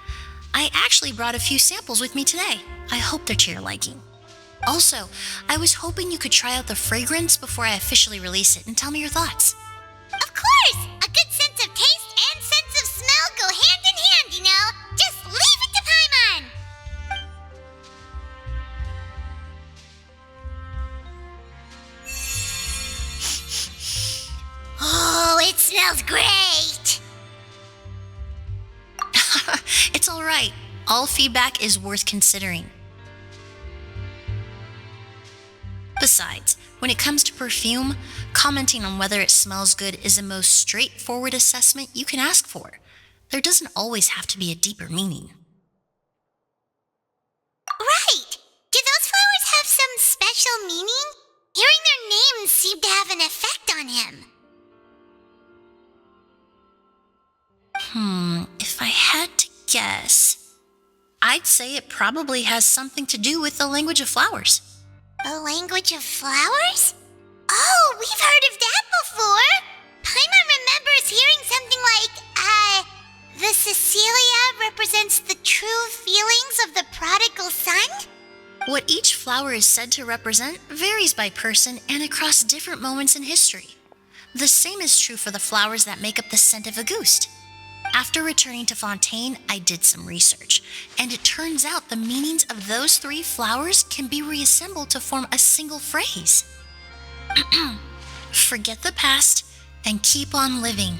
I actually brought a few samples with me today. I hope they're to your liking. Also, I was hoping you could try out the fragrance before I officially release it and tell me your thoughts. Of course! A good sense of taste and sense of smell go hand in hand, you know? Just leave it to Paimon! Oh, it smells great! It's all right. All feedback is worth considering. Besides, when it comes to perfume, commenting on whether it smells good is the most straightforward assessment you can ask for. There doesn't always have to be a deeper meaning. Right! Do those flowers have some special meaning? Hearing their names seemed to have an effect on him. If I had to guess, I'd say it probably has something to do with the language of flowers. The language of flowers? Oh, we've heard of that before! Paimon remembers hearing something like, the Cecilia represents the true feelings of the prodigal son? What each flower is said to represent varies by person and across different moments in history. The same is true for the flowers that make up the scent of Auguste. After returning to Fontaine, I did some research, and it turns out the meanings of those 3 flowers can be reassembled to form a single phrase. Forget the past and keep on living.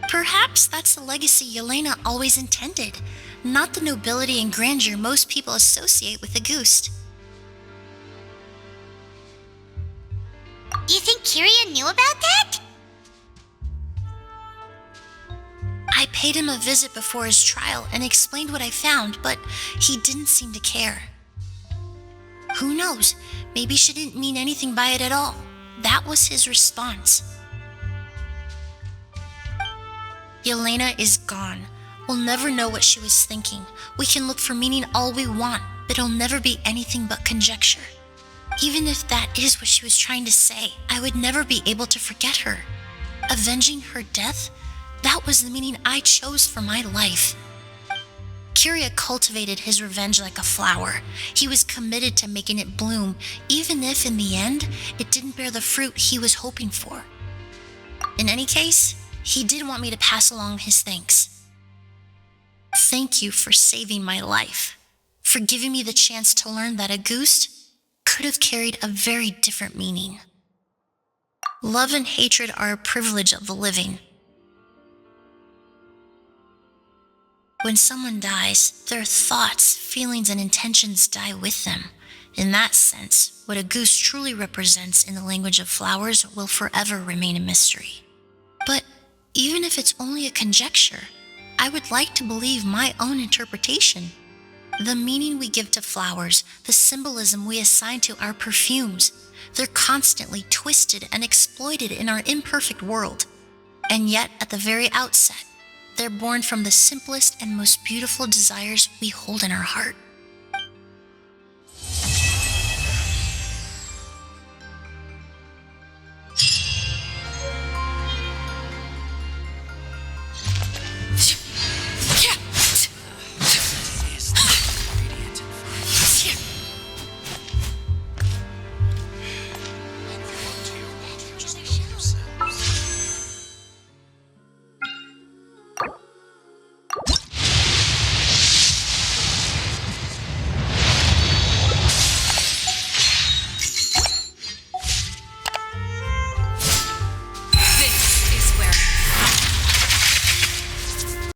Perhaps that's the legacy Yelena always intended, not the nobility and grandeur most people associate with Auguste. You think Kiria knew about that? I paid him a visit before his trial and explained what I found, but he didn't seem to care. Who knows? Maybe she didn't mean anything by it at all. That was his response. Yelena is gone. We'll never know what she was thinking. We can look for meaning all we want, but it'll never be anything but conjecture. Even if that is what she was trying to say, I would never be able to forget her. Avenging her death? That was the meaning I chose for my life. Kiria cultivated his revenge like a flower. He was committed to making it bloom, even if in the end, it didn't bear the fruit he was hoping for. In any case, he did want me to pass along his thanks. Thank you for saving my life, for giving me the chance to learn that Auguste could have carried a very different meaning. Love and hatred are a privilege of the living. When someone dies, their thoughts, feelings, and intentions die with them. In that sense, what Auguste truly represents in the language of flowers will forever remain a mystery. But even if it's only a conjecture, I would like to believe my own interpretation. The meaning we give to flowers, the symbolism we assign to our perfumes, they're constantly twisted and exploited in our imperfect world. And yet, at the very outset, they're born from the simplest and most beautiful desires we hold in our heart.